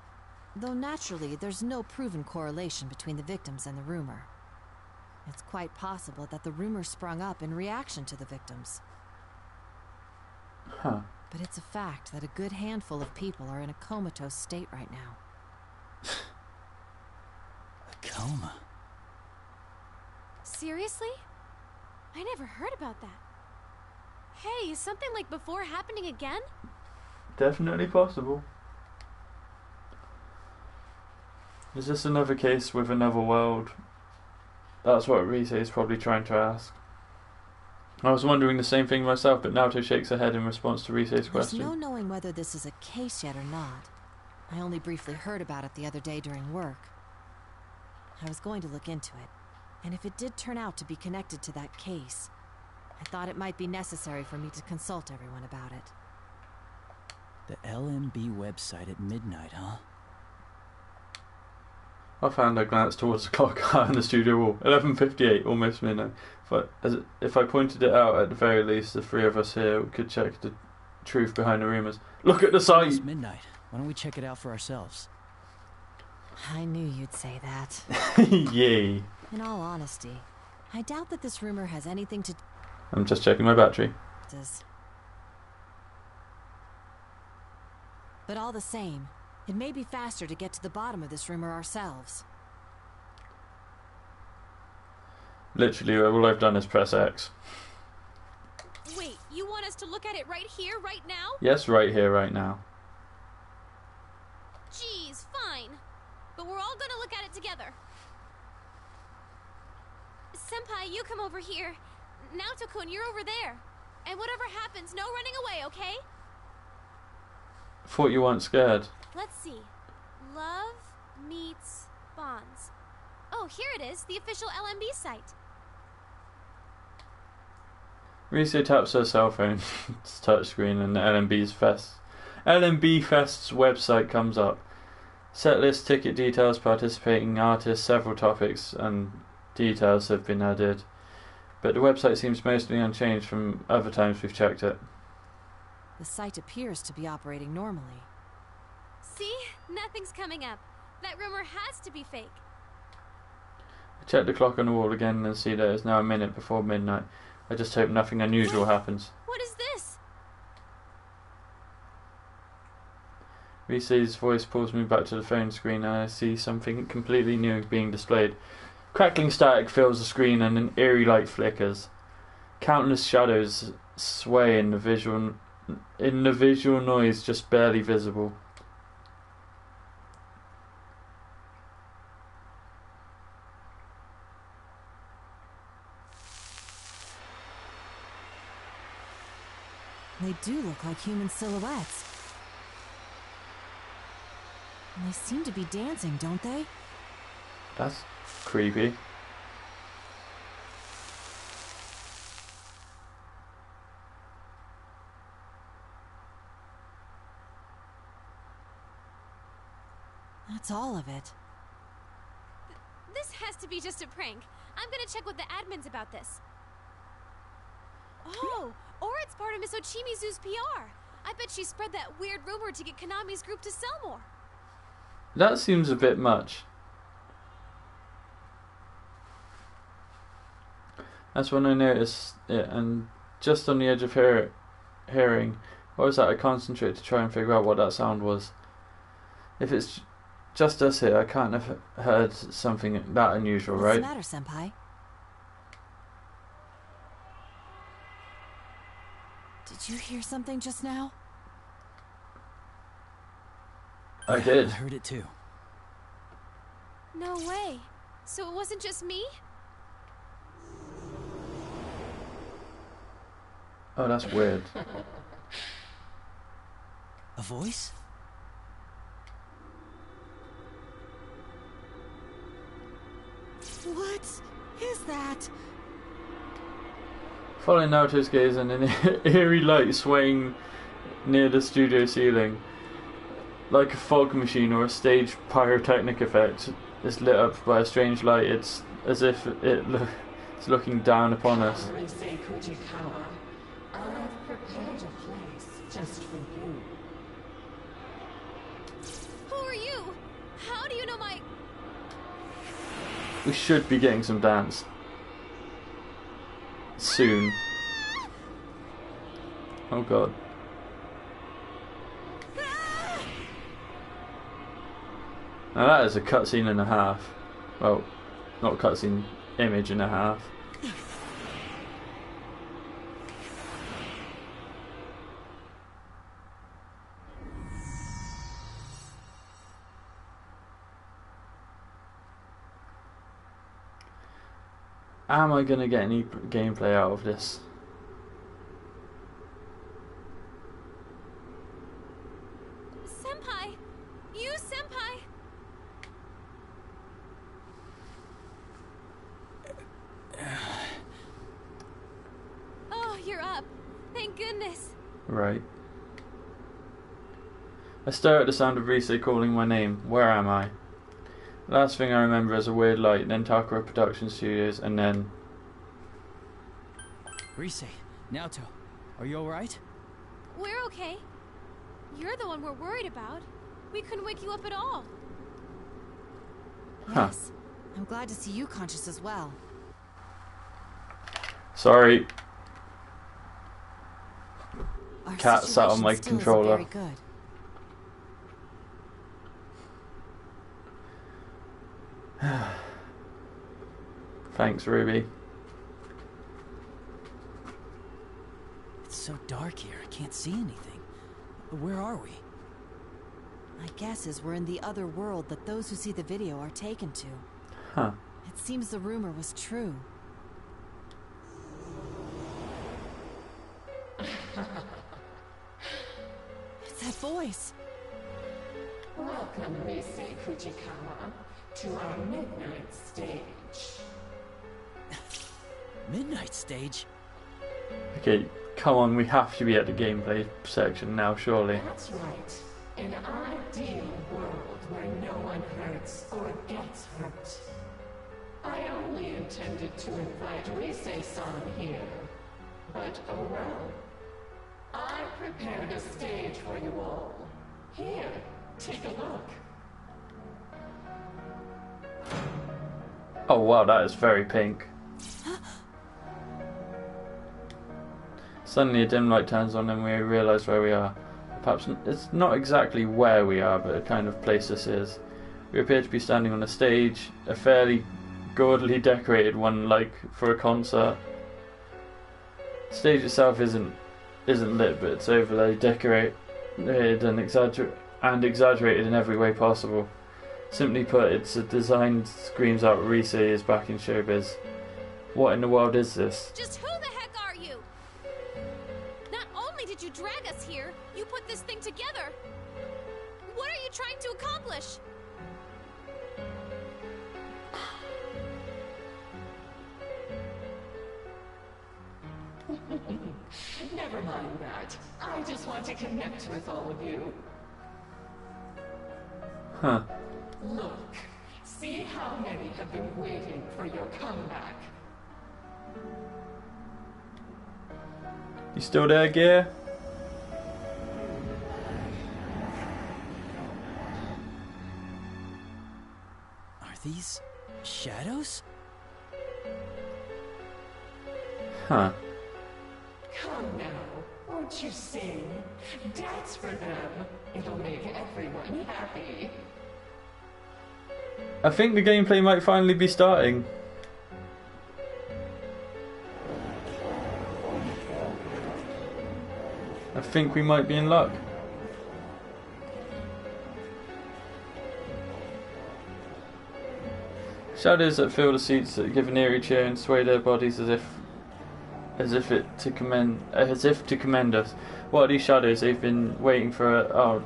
A: Though naturally, there's no proven correlation between the victims and the rumor. It's quite possible that the rumor sprung up in reaction to the victims.
B: Huh.
A: But it's a fact that a good handful of people are in a comatose state right now.
F: A coma?
D: Seriously? I never heard about that. Hey, is something like before happening again?
B: Definitely possible. Is this another case with another world? That's what Rise is probably trying to ask. I was wondering the same thing myself, but Naoto shakes her head in response to Rise's question.
A: There's no knowing whether this is a case yet or not. I only briefly heard about it the other day during work. I was going to look into it, and if it did turn out to be connected to that case, I thought it might be necessary for me to consult everyone about it.
F: The LMB website at midnight, huh?
B: Offhand, I glanced towards the clock in the studio wall. 11:58, almost midnight. If I pointed it out, at the very least, the three of us here could check the truth behind the rumors. Look at the site!
F: It's midnight. Why don't we check it out for ourselves?
A: I knew you'd say that.
B: Yay.
A: In all honesty, I doubt that this rumor has anything to...
B: I'm just checking my battery.
A: But all the same, it may be faster to get to the bottom of this rumor ourselves.
B: Literally, all I've done is press X.
D: Wait, you want us to look at it right here, right now?
B: Yes, right here, right now.
D: Geez, fine. But we're all gonna look at it together. Senpai, you come over here. Naoto-kun, you're over there. And whatever happens, no running away, okay?
B: Thought you weren't scared.
D: Let's see. Love meets bonds. Oh, here it is, the official LMB site.
B: Rise taps her cell phone touchscreen and the LMB Fest's website comes up. Set list, ticket details, participating artists, several topics and details have been added. But the website seems mostly unchanged from other times we've checked it.
A: The site appears to be operating normally.
D: See? Nothing's coming up. That rumor has to be fake.
B: I check the clock on the wall again and see that it's now a minute before midnight. I just hope nothing unusual happens.
D: What is this?
B: Rise's voice pulls me back to the phone screen and I see something completely new being displayed. Crackling static fills the screen and an eerie light flickers. Countless shadows sway in the visual noise just barely visible.
A: They do look like human silhouettes. And they seem to be dancing, don't they?
B: That's creepy.
A: That's all of it.
D: This has to be just a prank. I'm gonna check with the admins about this. Oh, or it's part of Miss Ochimizu's PR. I bet she spread that weird rumor to get Konami's group to sell more.
B: That seems a bit much. That's when I noticed it, and just on the edge of hearing, what was that? I concentrate to try and figure out what that sound was. If it's just us here, I can't have heard something that unusual, right?
A: What's the matter, Senpai? Did you hear something just now?
B: I did.
F: I heard it too.
D: No way. So it wasn't just me?
B: Oh, that's weird.
F: A voice?
A: What is that?
B: Following Naruto's gaze and an eerie light swaying near the studio ceiling. Like a fog machine or a stage pyrotechnic effect is lit up by a strange light. It's as if it's looking down upon us.
M: I've prepared a place just for you.
D: Who are you? How do you know my...
B: We should be getting some dance soon. Oh god. Now that is a cutscene and a half. Well, not cutscene, image and a half. Am I gonna get any gameplay out of this?
D: Senpai! You, Senpai! Oh, you're up. Thank goodness.
B: Right. I stare at the sound of Rise calling my name. Where am I? Last thing I remember is a weird light, then Takara Production Studios, and then...
F: Rise, Naoto, are you alright?
D: We're okay. You're the one we're worried about. We couldn't wake you up at all.
B: Huh.
A: Yes. I'm glad to see you conscious as well.
B: Sorry.
A: Our
B: Cat sat on my
A: situation still
B: controller.
A: isn't very good.
B: Thanks, Ruby.
F: It's so dark here, I can't see anything. Where are we?
A: My guess is we're in the other world that those who see the video are taken to.
B: Huh.
A: It seems the rumor was true. It's that voice.
M: Welcome, Rise Fujikawa, to our midnight stage.
F: Midnight stage?
B: Okay, come on, we have to be at the gameplay section now, surely.
M: That's right. An ideal world where no one hurts or gets hurt. I only intended to invite Rise-san here, but oh well. I prepared a stage for you all. Here, take a look.
B: Oh wow, that is very pink. Suddenly a dim light turns on and we realise where we are. Perhaps it's not exactly where we are, but a kind of place this is. We appear to be standing on a stage, a fairly gaudily decorated one, like for a concert. The stage itself isn't lit, but it's overly decorated and exaggerated in every way possible. Simply put, it's a design that screams out Rise is back in showbiz. What in the world is this?
D: Just who the heck are you? Not only did you drag us here, you put this thing together. What are you trying to accomplish?
M: Never mind that. I just want to connect with all of you.
B: Huh.
M: Look, see how many have been waiting for your comeback.
B: You still there, Gear?
F: Are these shadows?
B: Huh.
M: Come now, won't you sing? Dance for them. It'll make everyone happy.
B: I think the gameplay might finally be starting. I think we might be in luck. Shadows that fill the seats that give an eerie cheer and sway their bodies as if as if to commend us. What are these shadows? They've been waiting for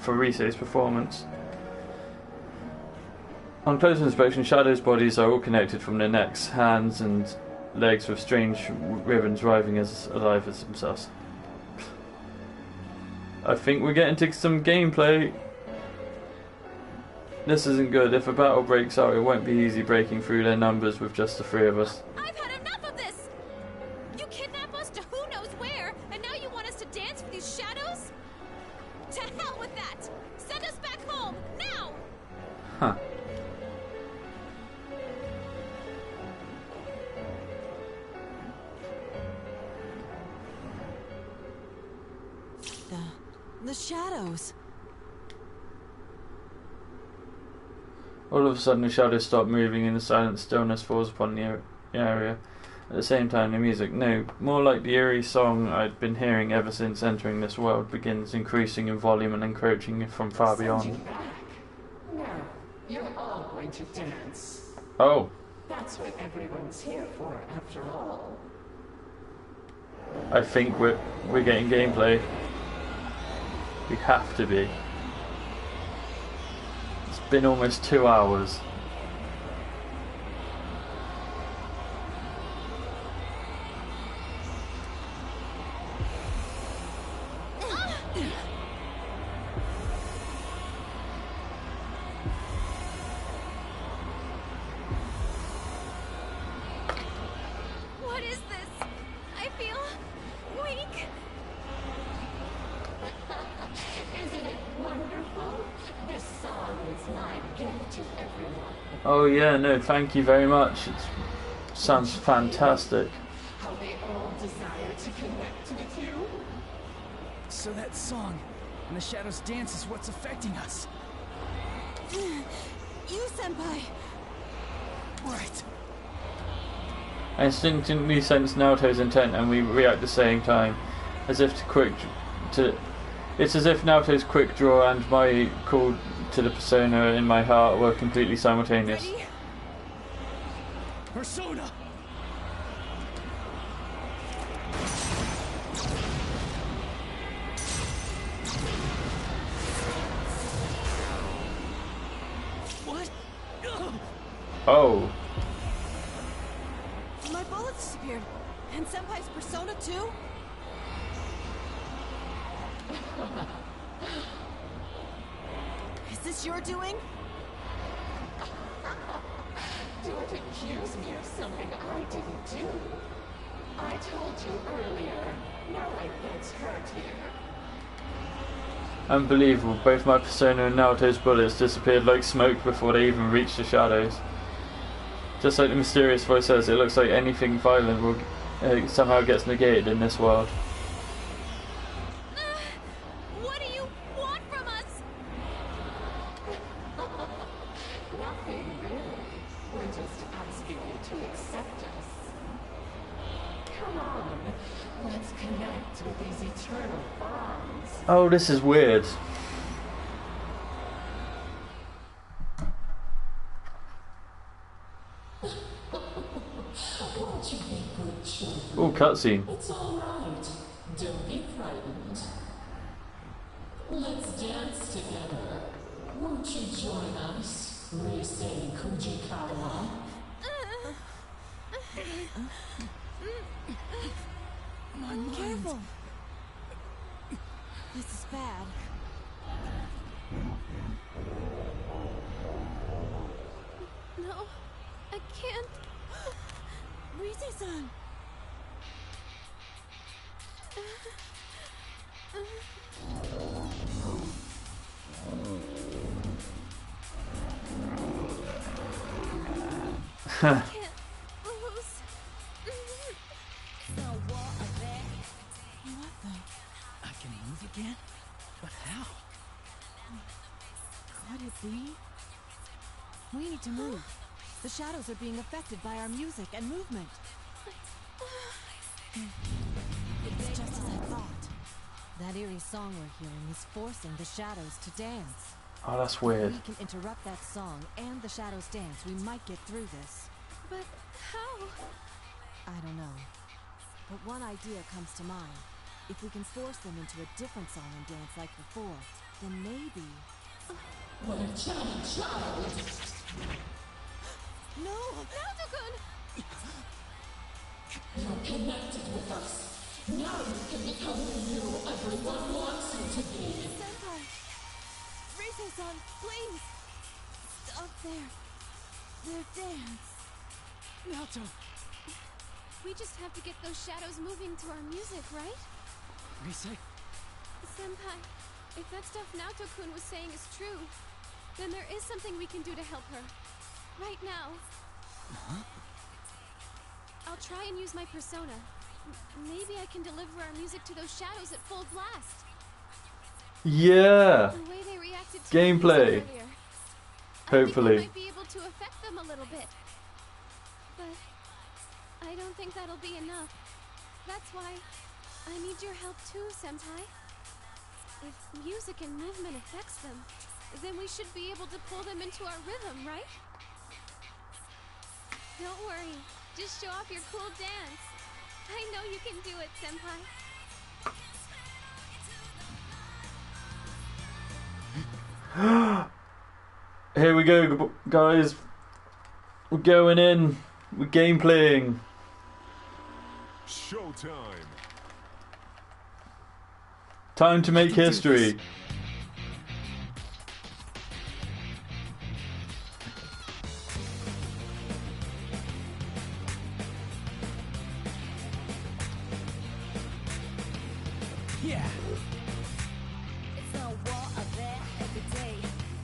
B: Rise's performance. On closer inspection, shadows' bodies are all connected from their necks, hands, and legs with strange ribbons writhing as alive as themselves. I think we're getting to some gameplay. This isn't good. If a battle breaks out, it won't be easy breaking through their numbers with just the three of us.
D: I've had enough of this! You kidnap us to who knows where, and now you want us to dance for these shadows? To hell with that! Send us back home, now!
B: Huh.
A: The shadows.
B: All of a sudden, the shadows stop moving and the silent stillness falls upon the area. At the same time, the music, no, more like the eerie song I'd been hearing ever since entering this world, begins increasing in volume and encroaching from far beyond.
M: No, you're all going to dance.
B: Oh.
M: That's what everyone's here for, after all.
B: I think we're getting gameplay. We have to be. It's been almost 2 hours.
D: What is this? I feel weak.
M: Isn't it wonderful? This song is my gift to everyone.
B: Oh yeah, no, thank you very much. It sounds fantastic.
M: How they all desire to connect with you.
F: So that song and the shadows dance is what's affecting us.
A: You, Senpai!
F: Right.
B: I instinctively sense Naoto's intent and we react at the same time. It's as if Naoto's quick draw and my call to the persona in my heart were completely simultaneous.
F: Ready? Persona! What?
B: Oh.
A: My bullet disappeared. And Senpai's persona too? Is this your doing?
M: Don't accuse me of something I didn't do. I told you earlier. No one gets hurt here.
B: Unbelievable. Both my persona and Naoto's bullets disappeared like smoke before they even reached the shadows. Just like the mysterious voice says, it looks like anything violent will somehow gets negated in this world.
D: What do you want from us?
M: Nothing really. We're just asking you to accept us. Come on. Let's connect with these eternal bonds.
B: Oh, this is weird.
M: Won't you be good children?
B: Oh, cutscene.
M: It's all right. Don't be frightened. Let's dance together. Won't you join us, Rise Kujikawa?
A: Careful! This is bad.
D: No, I can't.
A: Rise-san!
D: Can't lose.
A: What the?
F: I can move again? But how?
A: Could it be? We need to move. The shadows are being affected by our music and movement. It's just as I thought. That eerie song we're hearing is forcing the shadows to dance.
B: Oh, that's weird.
A: If we can interrupt that song and the shadows dance, we might get through this.
D: But how?
A: I don't know. But one idea comes to mind. If we can force them into a different song and dance like before, then maybe...
M: What a child!
A: No!
D: Naoto-kun!
M: You're connected with us. Now you can become the you everyone wants you to be.
A: Senpai! Rise-san, please! Stop their dance.
F: Naoto!
D: We just have to get those shadows moving to our music, right?
F: Rise?
D: Senpai, if that stuff Naoto-kun was saying is true, then there is something we can do to help her. Right now.
F: Huh?
D: I'll try and use my persona. Maybe I can deliver our music to those shadows at full blast.
B: Yeah.
D: The way they reacted to
B: Gameplay.
D: earlier.
B: Hopefully.
D: I think we might be able to affect them a little bit. But I don't think that'll be enough. That's why I need your help too, Senpai. If music and movement affects them, then we should be able to pull them into our rhythm, right? Don't worry. Just show off your cool dance. I know you can do it, Senpai.
B: Here we go, guys. We're going in. We're gameplaying.
N: Showtime.
B: Time to make history.
F: Yeah.
K: It's no war out there every day.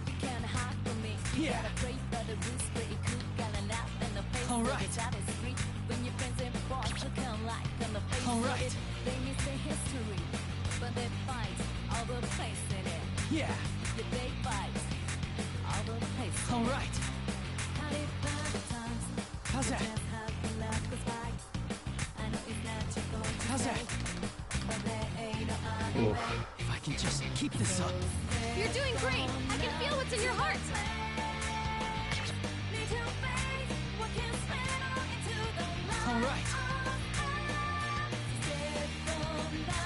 K: You can't hide from me. You
F: Yeah.
K: gotta pray for the roots, but you could got an out in the face.
F: All right.
K: That is free. When your friends and boss will come like on the face
F: All
K: of
F: right.
K: it. They miss the history, but they fight all the place in it.
F: Yeah.
K: Yeah, they fight all the place.
F: All right.
K: How they find the times.
F: How's that?
K: Just how the love goes by. I know it's not your goal to
F: How's that?
K: stay, but there ain't no other way.
F: If I can just keep this up.
D: You're doing great. I can feel what's in your heart.
F: All right.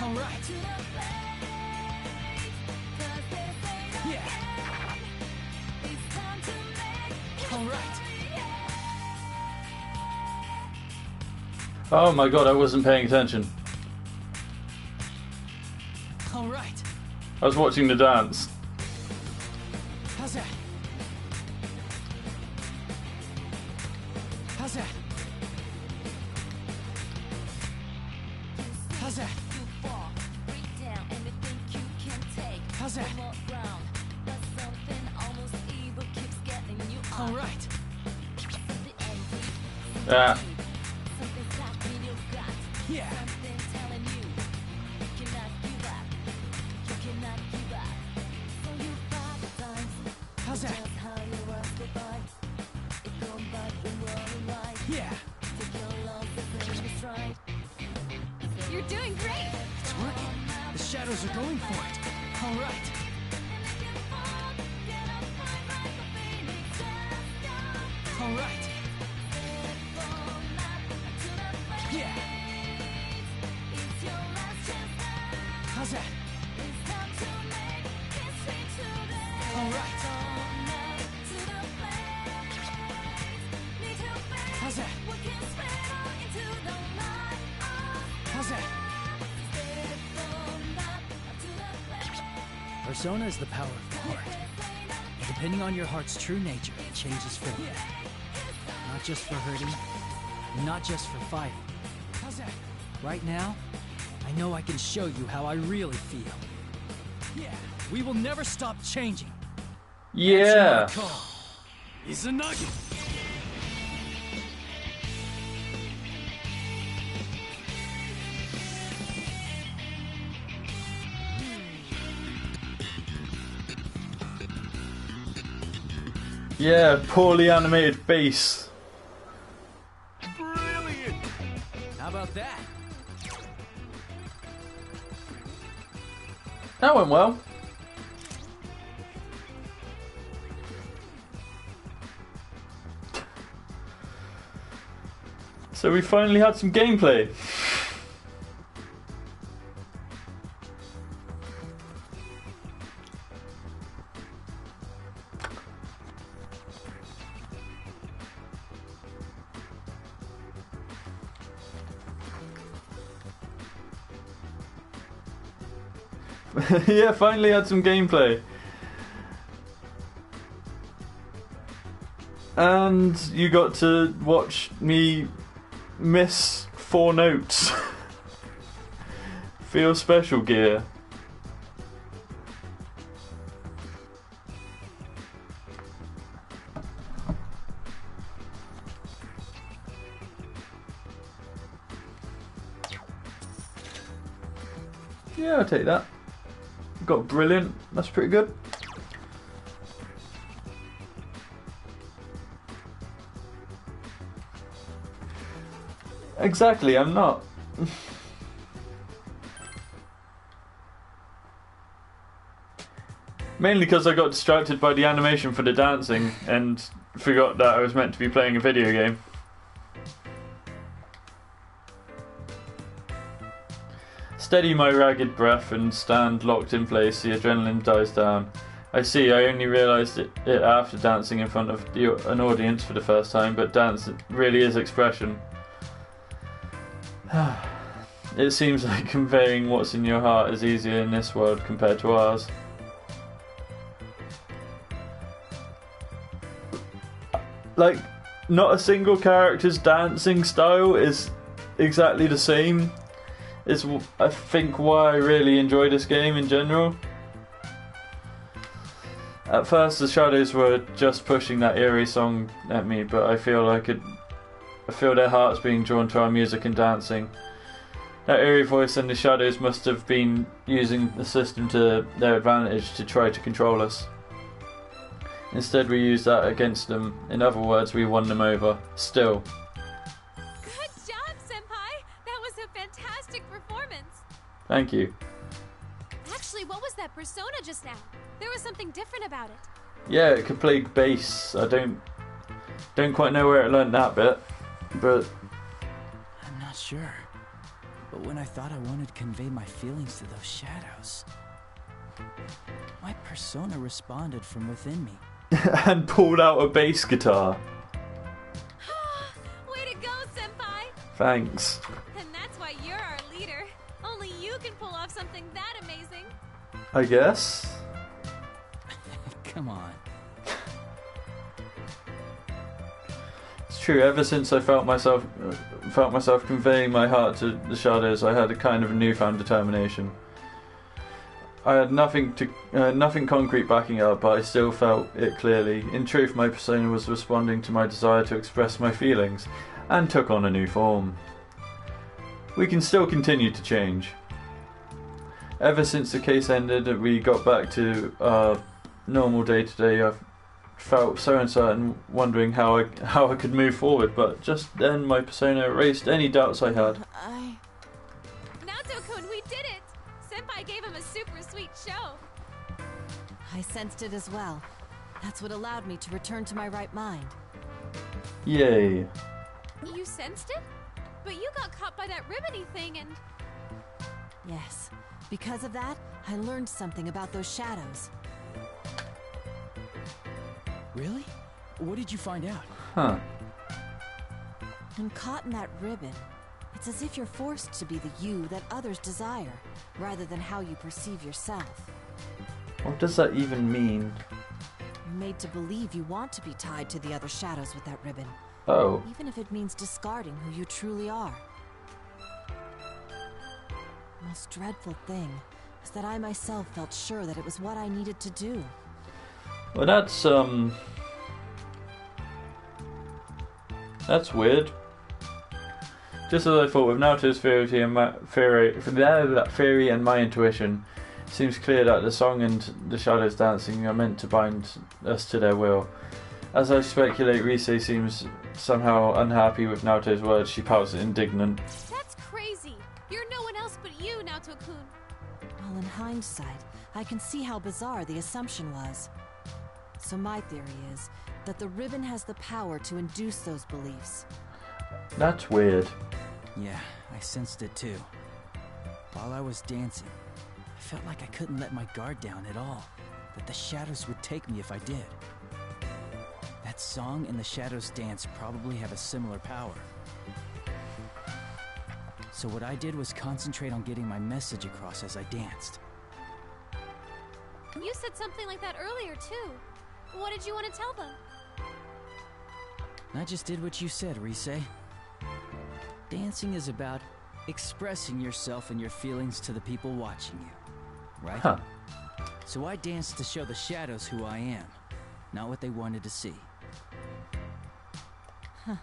F: All right. Yeah. All right.
B: Oh my god, I wasn't paying attention.
F: All right.
B: I was watching the dance.
F: How's that? How's that? How's that? How's that? All right.
B: Yeah.
F: Yeah. How's that? Yeah.
D: You're doing great.
F: It's working. The shadows are going for it. All right. All right. Yeah. How's that? All right. How's that? How's that? Persona is the power of the heart. Depending on your heart's true nature, it changes form. Not just for hurting, not just for fighting. How's that? Right now, I know I can show you how I really feel. Yeah. We will never stop changing.
B: Yeah.
F: Izanagi.
B: Yeah, poorly animated bass.
F: Brilliant. How about that?
B: That went well. So we finally had some gameplay. Yeah, finally had some gameplay. And you got to watch me miss 4 notes. Feel special gear. Yeah, I'll take that. Got brilliant. That's pretty good. Exactly, I'm not. Mainly because I got distracted by the animation for the dancing and forgot that I was meant to be playing a video game. Steady my ragged breath and stand locked in place, the adrenaline dies down. I see, I only realised it after dancing in front of an audience for the first time, but dance really is expression. It seems like conveying what's in your heart is easier in this world compared to ours. Like, not a single character's dancing style is exactly the same. Is I think why I really enjoy this game in general. At first the shadows were just pushing that eerie song at me, but I feel their hearts being drawn to our music and dancing. That eerie voice and the shadows must have been using the system to their advantage to try to control us. Instead we used that against them. In other words, we won them over. Still.
D: Good job, Senpai! That was a fantastic performance!
B: Thank you.
D: Actually, what was that persona just now? There was something different about it.
B: Yeah, it could play bass. I don't quite know where it learned that bit, but
F: I'm not sure. But when I thought I wanted to convey my feelings to those shadows, my persona responded from within me.
B: and pulled out a bass guitar.
D: Way to go, Senpai!
B: Thanks.
D: And that's why you're our leader. Only you can pull off something that amazing.
B: I guess.
F: Come on.
B: It's true. Ever since I felt myself conveying my heart to the shadows, I had a kind of newfound determination. I had nothing concrete backing it up, but I still felt it clearly. In truth, my persona was responding to my desire to express my feelings, and took on a new form. We can still continue to change. Ever since the case ended and we got back to our normal day-to-day, I've felt so uncertain, wondering how I could move forward, but just then my persona erased any doubts I had.
D: Naoto-kun, we did it! Senpai gave him a super sweet show.
A: I sensed it as well. That's what allowed me to return to my right mind.
B: Yay.
D: You sensed it? But you got caught by that ribbony thing and...
A: Yes. Because of that, I learned something about those shadows.
F: Really? What did you find out?
B: Huh.
A: When caught in that ribbon, it's as if you're forced to be the you that others desire, rather than how you perceive yourself.
B: What does that even mean?
A: You're made to believe you want to be tied to the other shadows with that ribbon.
B: Oh.
A: Even if it means discarding who you truly are. The most dreadful thing is that I myself felt sure that it was what I needed to do.
B: Well, that's weird. Just as I thought, with Naoto's theory and my intuition, it seems clear that the song and the shadows dancing are meant to bind us to their will. As I speculate, Rise seems somehow unhappy with Naoto's words. She pouts indignant.
D: That's crazy! You're no one else but you, Naoto-kun.
A: Well, in hindsight, I can see how bizarre the assumption was. So my theory is that the ribbon has the power to induce those beliefs.
B: That's weird.
F: Yeah, I sensed it too. While I was dancing, I felt like I couldn't let my guard down at all, that the shadows would take me if I did. That song and the shadows dance probably have a similar power. So what I did was concentrate on getting my message across as I danced.
D: You said something like that earlier, too. What did you want to tell them?
F: I just did what you said, Rise. Dancing is about expressing yourself and your feelings to the people watching you, right?
B: Huh.
F: So I danced to show the shadows who I am, not what they wanted to see.
A: Huh.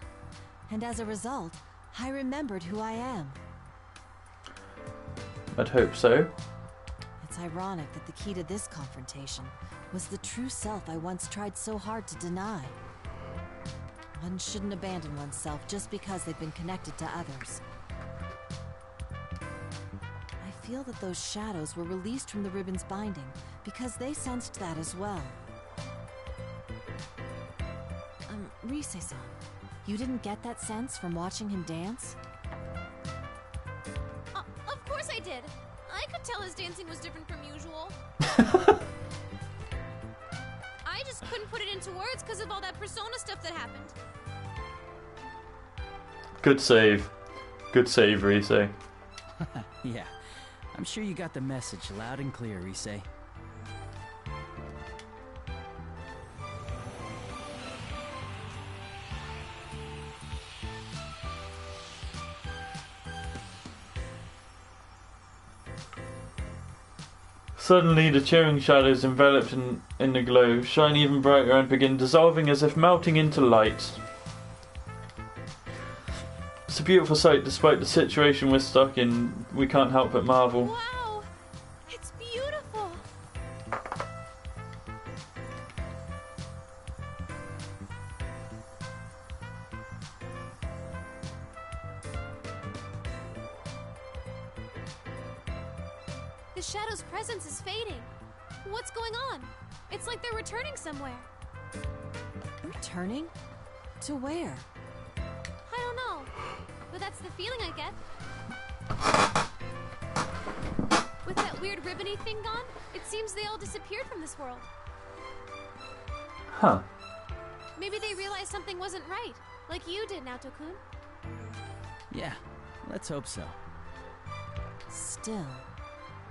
A: And as a result, I remembered who I am.
B: I'd hope so.
A: It's ironic that the key to this confrontation was the true self I once tried so hard to deny. One shouldn't abandon oneself just because they've been connected to others. I feel that those shadows were released from the ribbon's binding because they sensed that as well. Rise-san, you didn't get that sense from watching him dance?
D: Of course I did. I could tell his dancing was different from usual. I just couldn't put it into words because of all that persona stuff that happened.
B: Good save. Good save, Rise.
F: Yeah, I'm sure you got the message loud and clear, Rise.
B: Suddenly, the cheering shadows enveloped in the glow shine even brighter and begin dissolving as if melting into light. It's a beautiful sight despite the situation we're stuck in. We can't help but marvel.
D: Wow! It's beautiful! The shadow's presence is fading. What's going on? It's like they're returning somewhere.
A: Returning? To where?
D: I don't know, but that's the feeling I get. With that weird ribbony thing gone, it seems they all disappeared from this world.
B: Huh.
D: Maybe they realized something wasn't right, like you did, Naoto-kun.
F: Yeah, let's hope so.
A: Still,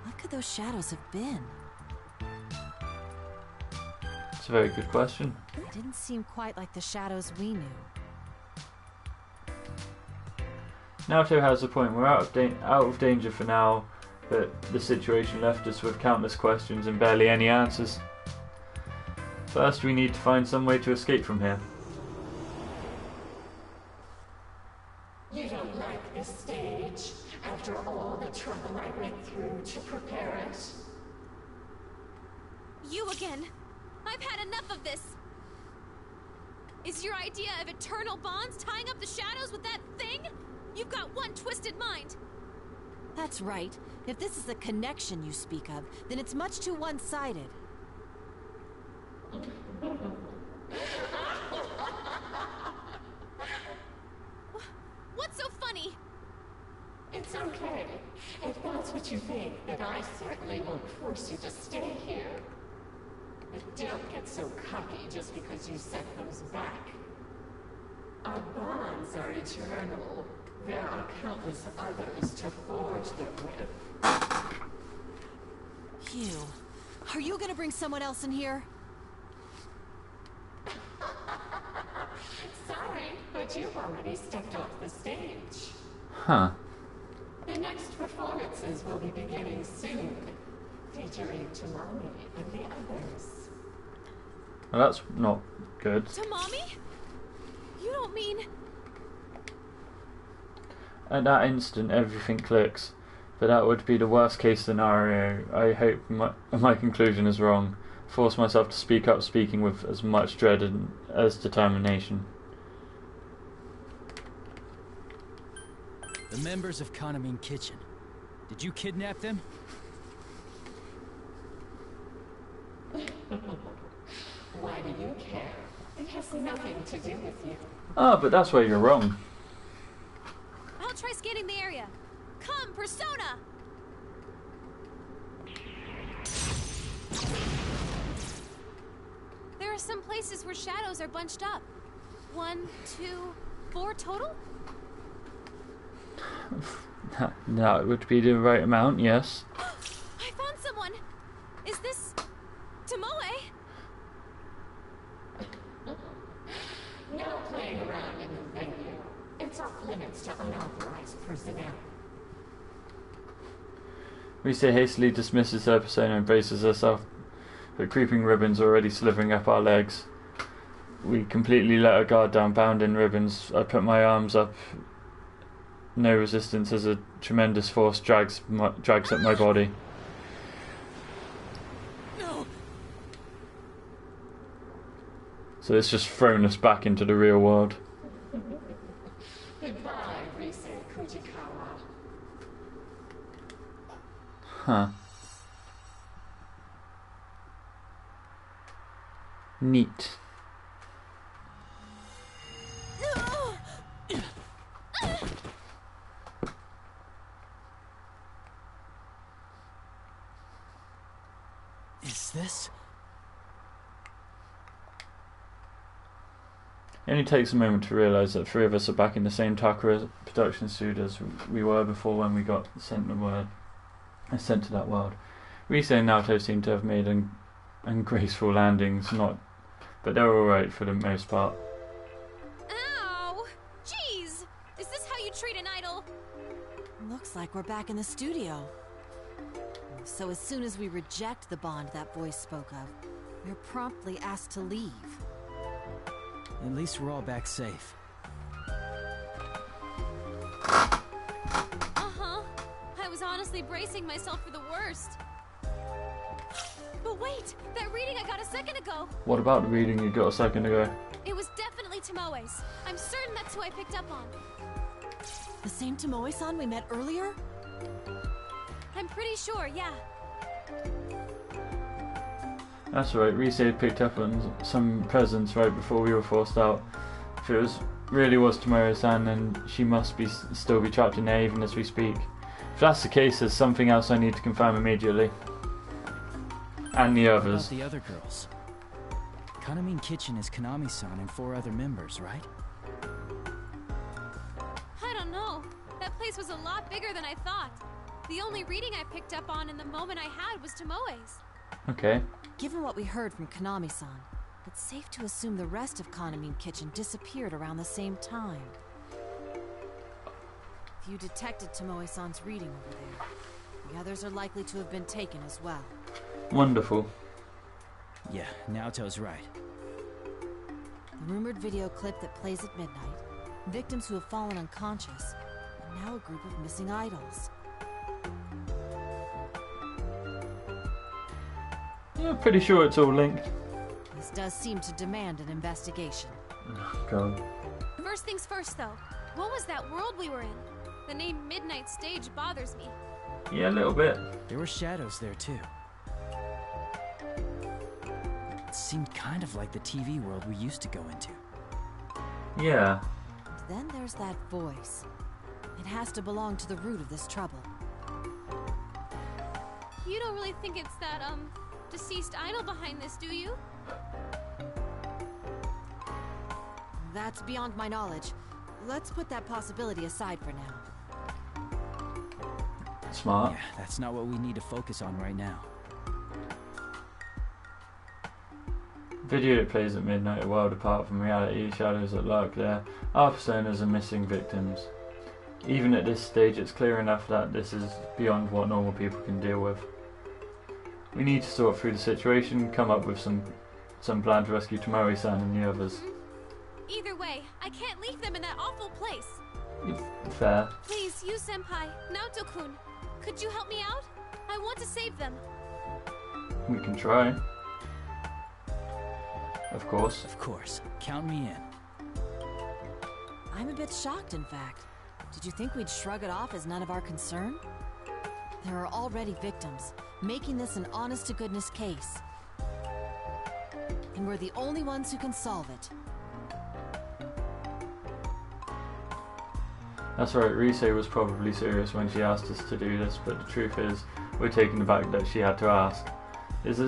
A: what could those shadows have been?
B: It's a very good question.
A: They didn't seem quite like the shadows we knew.
B: Naoto has a point. We're out of danger for now, but the situation left us with countless questions and barely any answers. First, we need to find some way to escape from here.
M: You don't like this stage, after all the trouble I went through to prepare it?
D: You again! I've had enough of this! Is your idea of eternal bonds tying up the shadows with that thing? You've got one twisted mind!
A: That's right. If this is the connection you speak of, then it's much too one-sided.
D: What's so funny?
M: It's okay. If that's what you think, then I certainly won't force you to stay here. But don't get so cocky just because you set those back. Our bonds are eternal. There are countless others to forge them with.
A: You. Are you gonna bring someone else in here?
M: Sorry, but you've already stepped off the stage.
B: Huh.
M: The next performances will be beginning soon, featuring Tamami and the others.
B: Well, that's not good.
D: Tamami? You don't mean...
B: At that instant, everything clicks. But that would be the worst case scenario. I hope my conclusion is wrong. Force myself to speak up, speaking with as much dread as determination.
F: The members of Kanamine Kitchen. Did you kidnap them?
M: Why do you care? It has nothing to do with you.
B: Ah, but that's where you're wrong.
D: scanning the area. Come, Persona! There are some places where shadows are bunched up. 1, 2, 4 total?
B: That would be the right amount, yes.
D: I found someone! Is this... Tomoe?
M: No playing around in the venue. It's off limits to unauthorized personnel.
B: Rise hastily dismisses her persona and braces herself, but creeping ribbons already slithering up our legs. We completely let our guard down, bound in ribbons. I put my arms up. No resistance as a tremendous force drags up my body.
D: No.
B: So it's just thrown us back into the real world.
M: Goodbye, Rise Kujikawa.
B: Huh. Neat.
F: Is this?
B: It only takes a moment to realise that 3 of us are back in the same Takara production studio as we were before when we got sent to that world. Rise and Naoto seem to have made ungraceful landings, but they're alright for the most part.
D: Ow! Jeez! Is this how you treat an idol?
A: Looks like we're back in the studio. So as soon as we reject the bond that voice spoke of, we're promptly asked to leave.
F: At least we're all back safe.
D: Uh-huh. I was honestly bracing myself for the worst. But wait! That reading I got a second ago!
B: What about the reading you got a second ago?
D: It was definitely Tomoe's. I'm certain that's who I picked up on.
A: The same Tomoe-san we met earlier?
D: I'm pretty sure, yeah.
B: That's right, Rise picked up on some presents right before we were forced out. If it really was Tomoe-san, then she must still be trapped in there even as we speak. If that's the case, there's something else I need to confirm immediately. And the
F: What
B: others.
F: about the other girls? Kanamine Kitchen is Konami-san and 4 other members, right?
D: I don't know. That place was a lot bigger than I thought. The only reading I picked up on in the moment I had was Tomoe's.
B: Okay.
A: Given what we heard from Konami-san, it's safe to assume the rest of Kanamine Kitchen disappeared around the same time. If you detected Tomoe-san's reading over there, the others are likely to have been taken as well.
B: Wonderful.
F: Yeah, Naoto's right.
A: The rumored video clip that plays at midnight, victims who have fallen unconscious, and now a group of missing idols.
B: Yeah, pretty sure it's all linked.
A: This does seem to demand an investigation.
B: Oh, God.
D: First things first, though. What was that world we were in? The name Midnight Stage bothers me.
B: Yeah, a little bit.
F: There were shadows there, too. It seemed kind of like the TV world we used to go into.
B: Yeah.
A: Then there's that voice. It has to belong to the root of this trouble.
D: You don't really think it's that, deceased idol behind this, do you?
A: That's beyond my knowledge. Let's put that possibility aside for now.
B: Smart.
F: Yeah, that's not what we need to focus on right now.
B: Video that plays at midnight, a world apart from reality, shadows that lurk there. Our personas are missing victims. Even at this stage, it's clear enough that this is beyond what normal people can deal with. We need to sort through the situation, come up with some plan to rescue Tomoe-san and the others.
D: Either way, I can't leave them in that awful place.
B: Fair.
D: Please, you senpai, Naoto-kun, could you help me out? I want to save them.
B: We can try. Of course.
F: Of course. Count me in.
A: I'm a bit shocked, in fact. Did you think we'd shrug it off as none of our concern? There are already victims, making this an honest-to-goodness case. And we're the only ones who can solve it.
B: That's right, Rise was probably serious when she asked us to do this, but the truth is, we're taken aback that she had to ask. This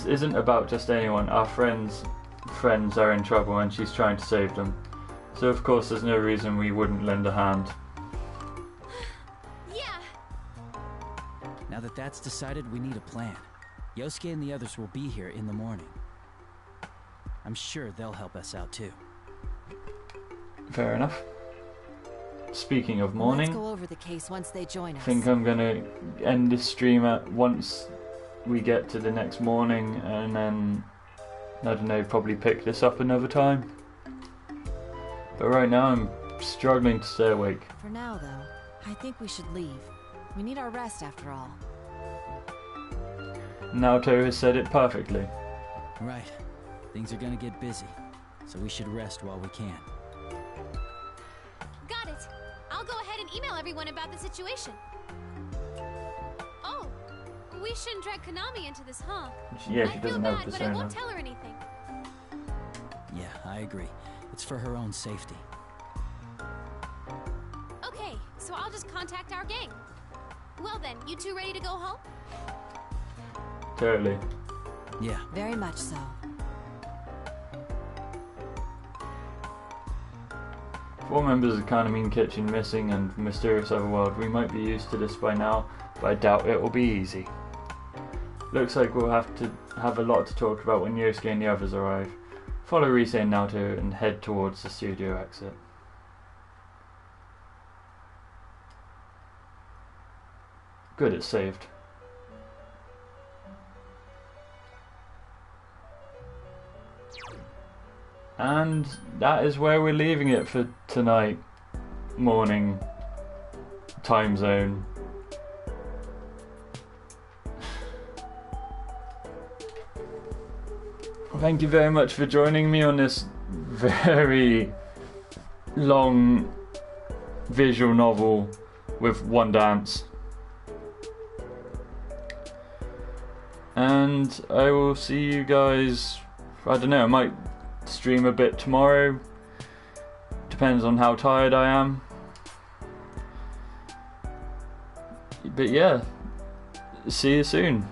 B: isn't about just anyone. Our friends are in trouble and she's trying to save them. So of course there's no reason we wouldn't lend a hand.
D: Yeah.
F: Now that that's decided, we need a plan. Yosuke and the others will be here in the morning. I'm sure they'll help us out too.
B: Fair enough. Speaking of morning,
A: Let's go over the case once they join us.
B: I think I'm gonna end this stream at once we get to the next morning, and then I don't know, probably pick this up another time. But right now I'm struggling to stay awake.
A: For now, though, I think we should leave. We need our rest after all.
B: Naoto has said it perfectly.
F: Right. Things are gonna get busy, so we should rest while we can.
D: Got it. I'll go ahead and email everyone about the situation. Oh, we shouldn't drag Konami into this, huh?
B: Yeah, she doesn't have
D: I feel bad, but I
B: persona.
D: won't tell her anything.
F: Yeah, I agree. It's for her own safety.
D: Okay, so I'll just contact our gang. Well then, you two ready to go home?
B: Totally.
F: Yeah.
A: Very much so.
B: Four members of Kanamine Kitchen missing and mysterious overworld. We might be used to this by now, but I doubt it will be easy. Looks like we'll have to have a lot to talk about when Yosuke and the others arrive. Follow Rise and Naoto and head towards the studio exit. Good, it's saved. And that is where we're leaving it for tonight. Morning. Time zone. Thank you very much for joining me on this very long visual novel with one dance. And I will see you guys, I don't know, I might stream a bit tomorrow. Depends on how tired I am. But yeah, see you soon.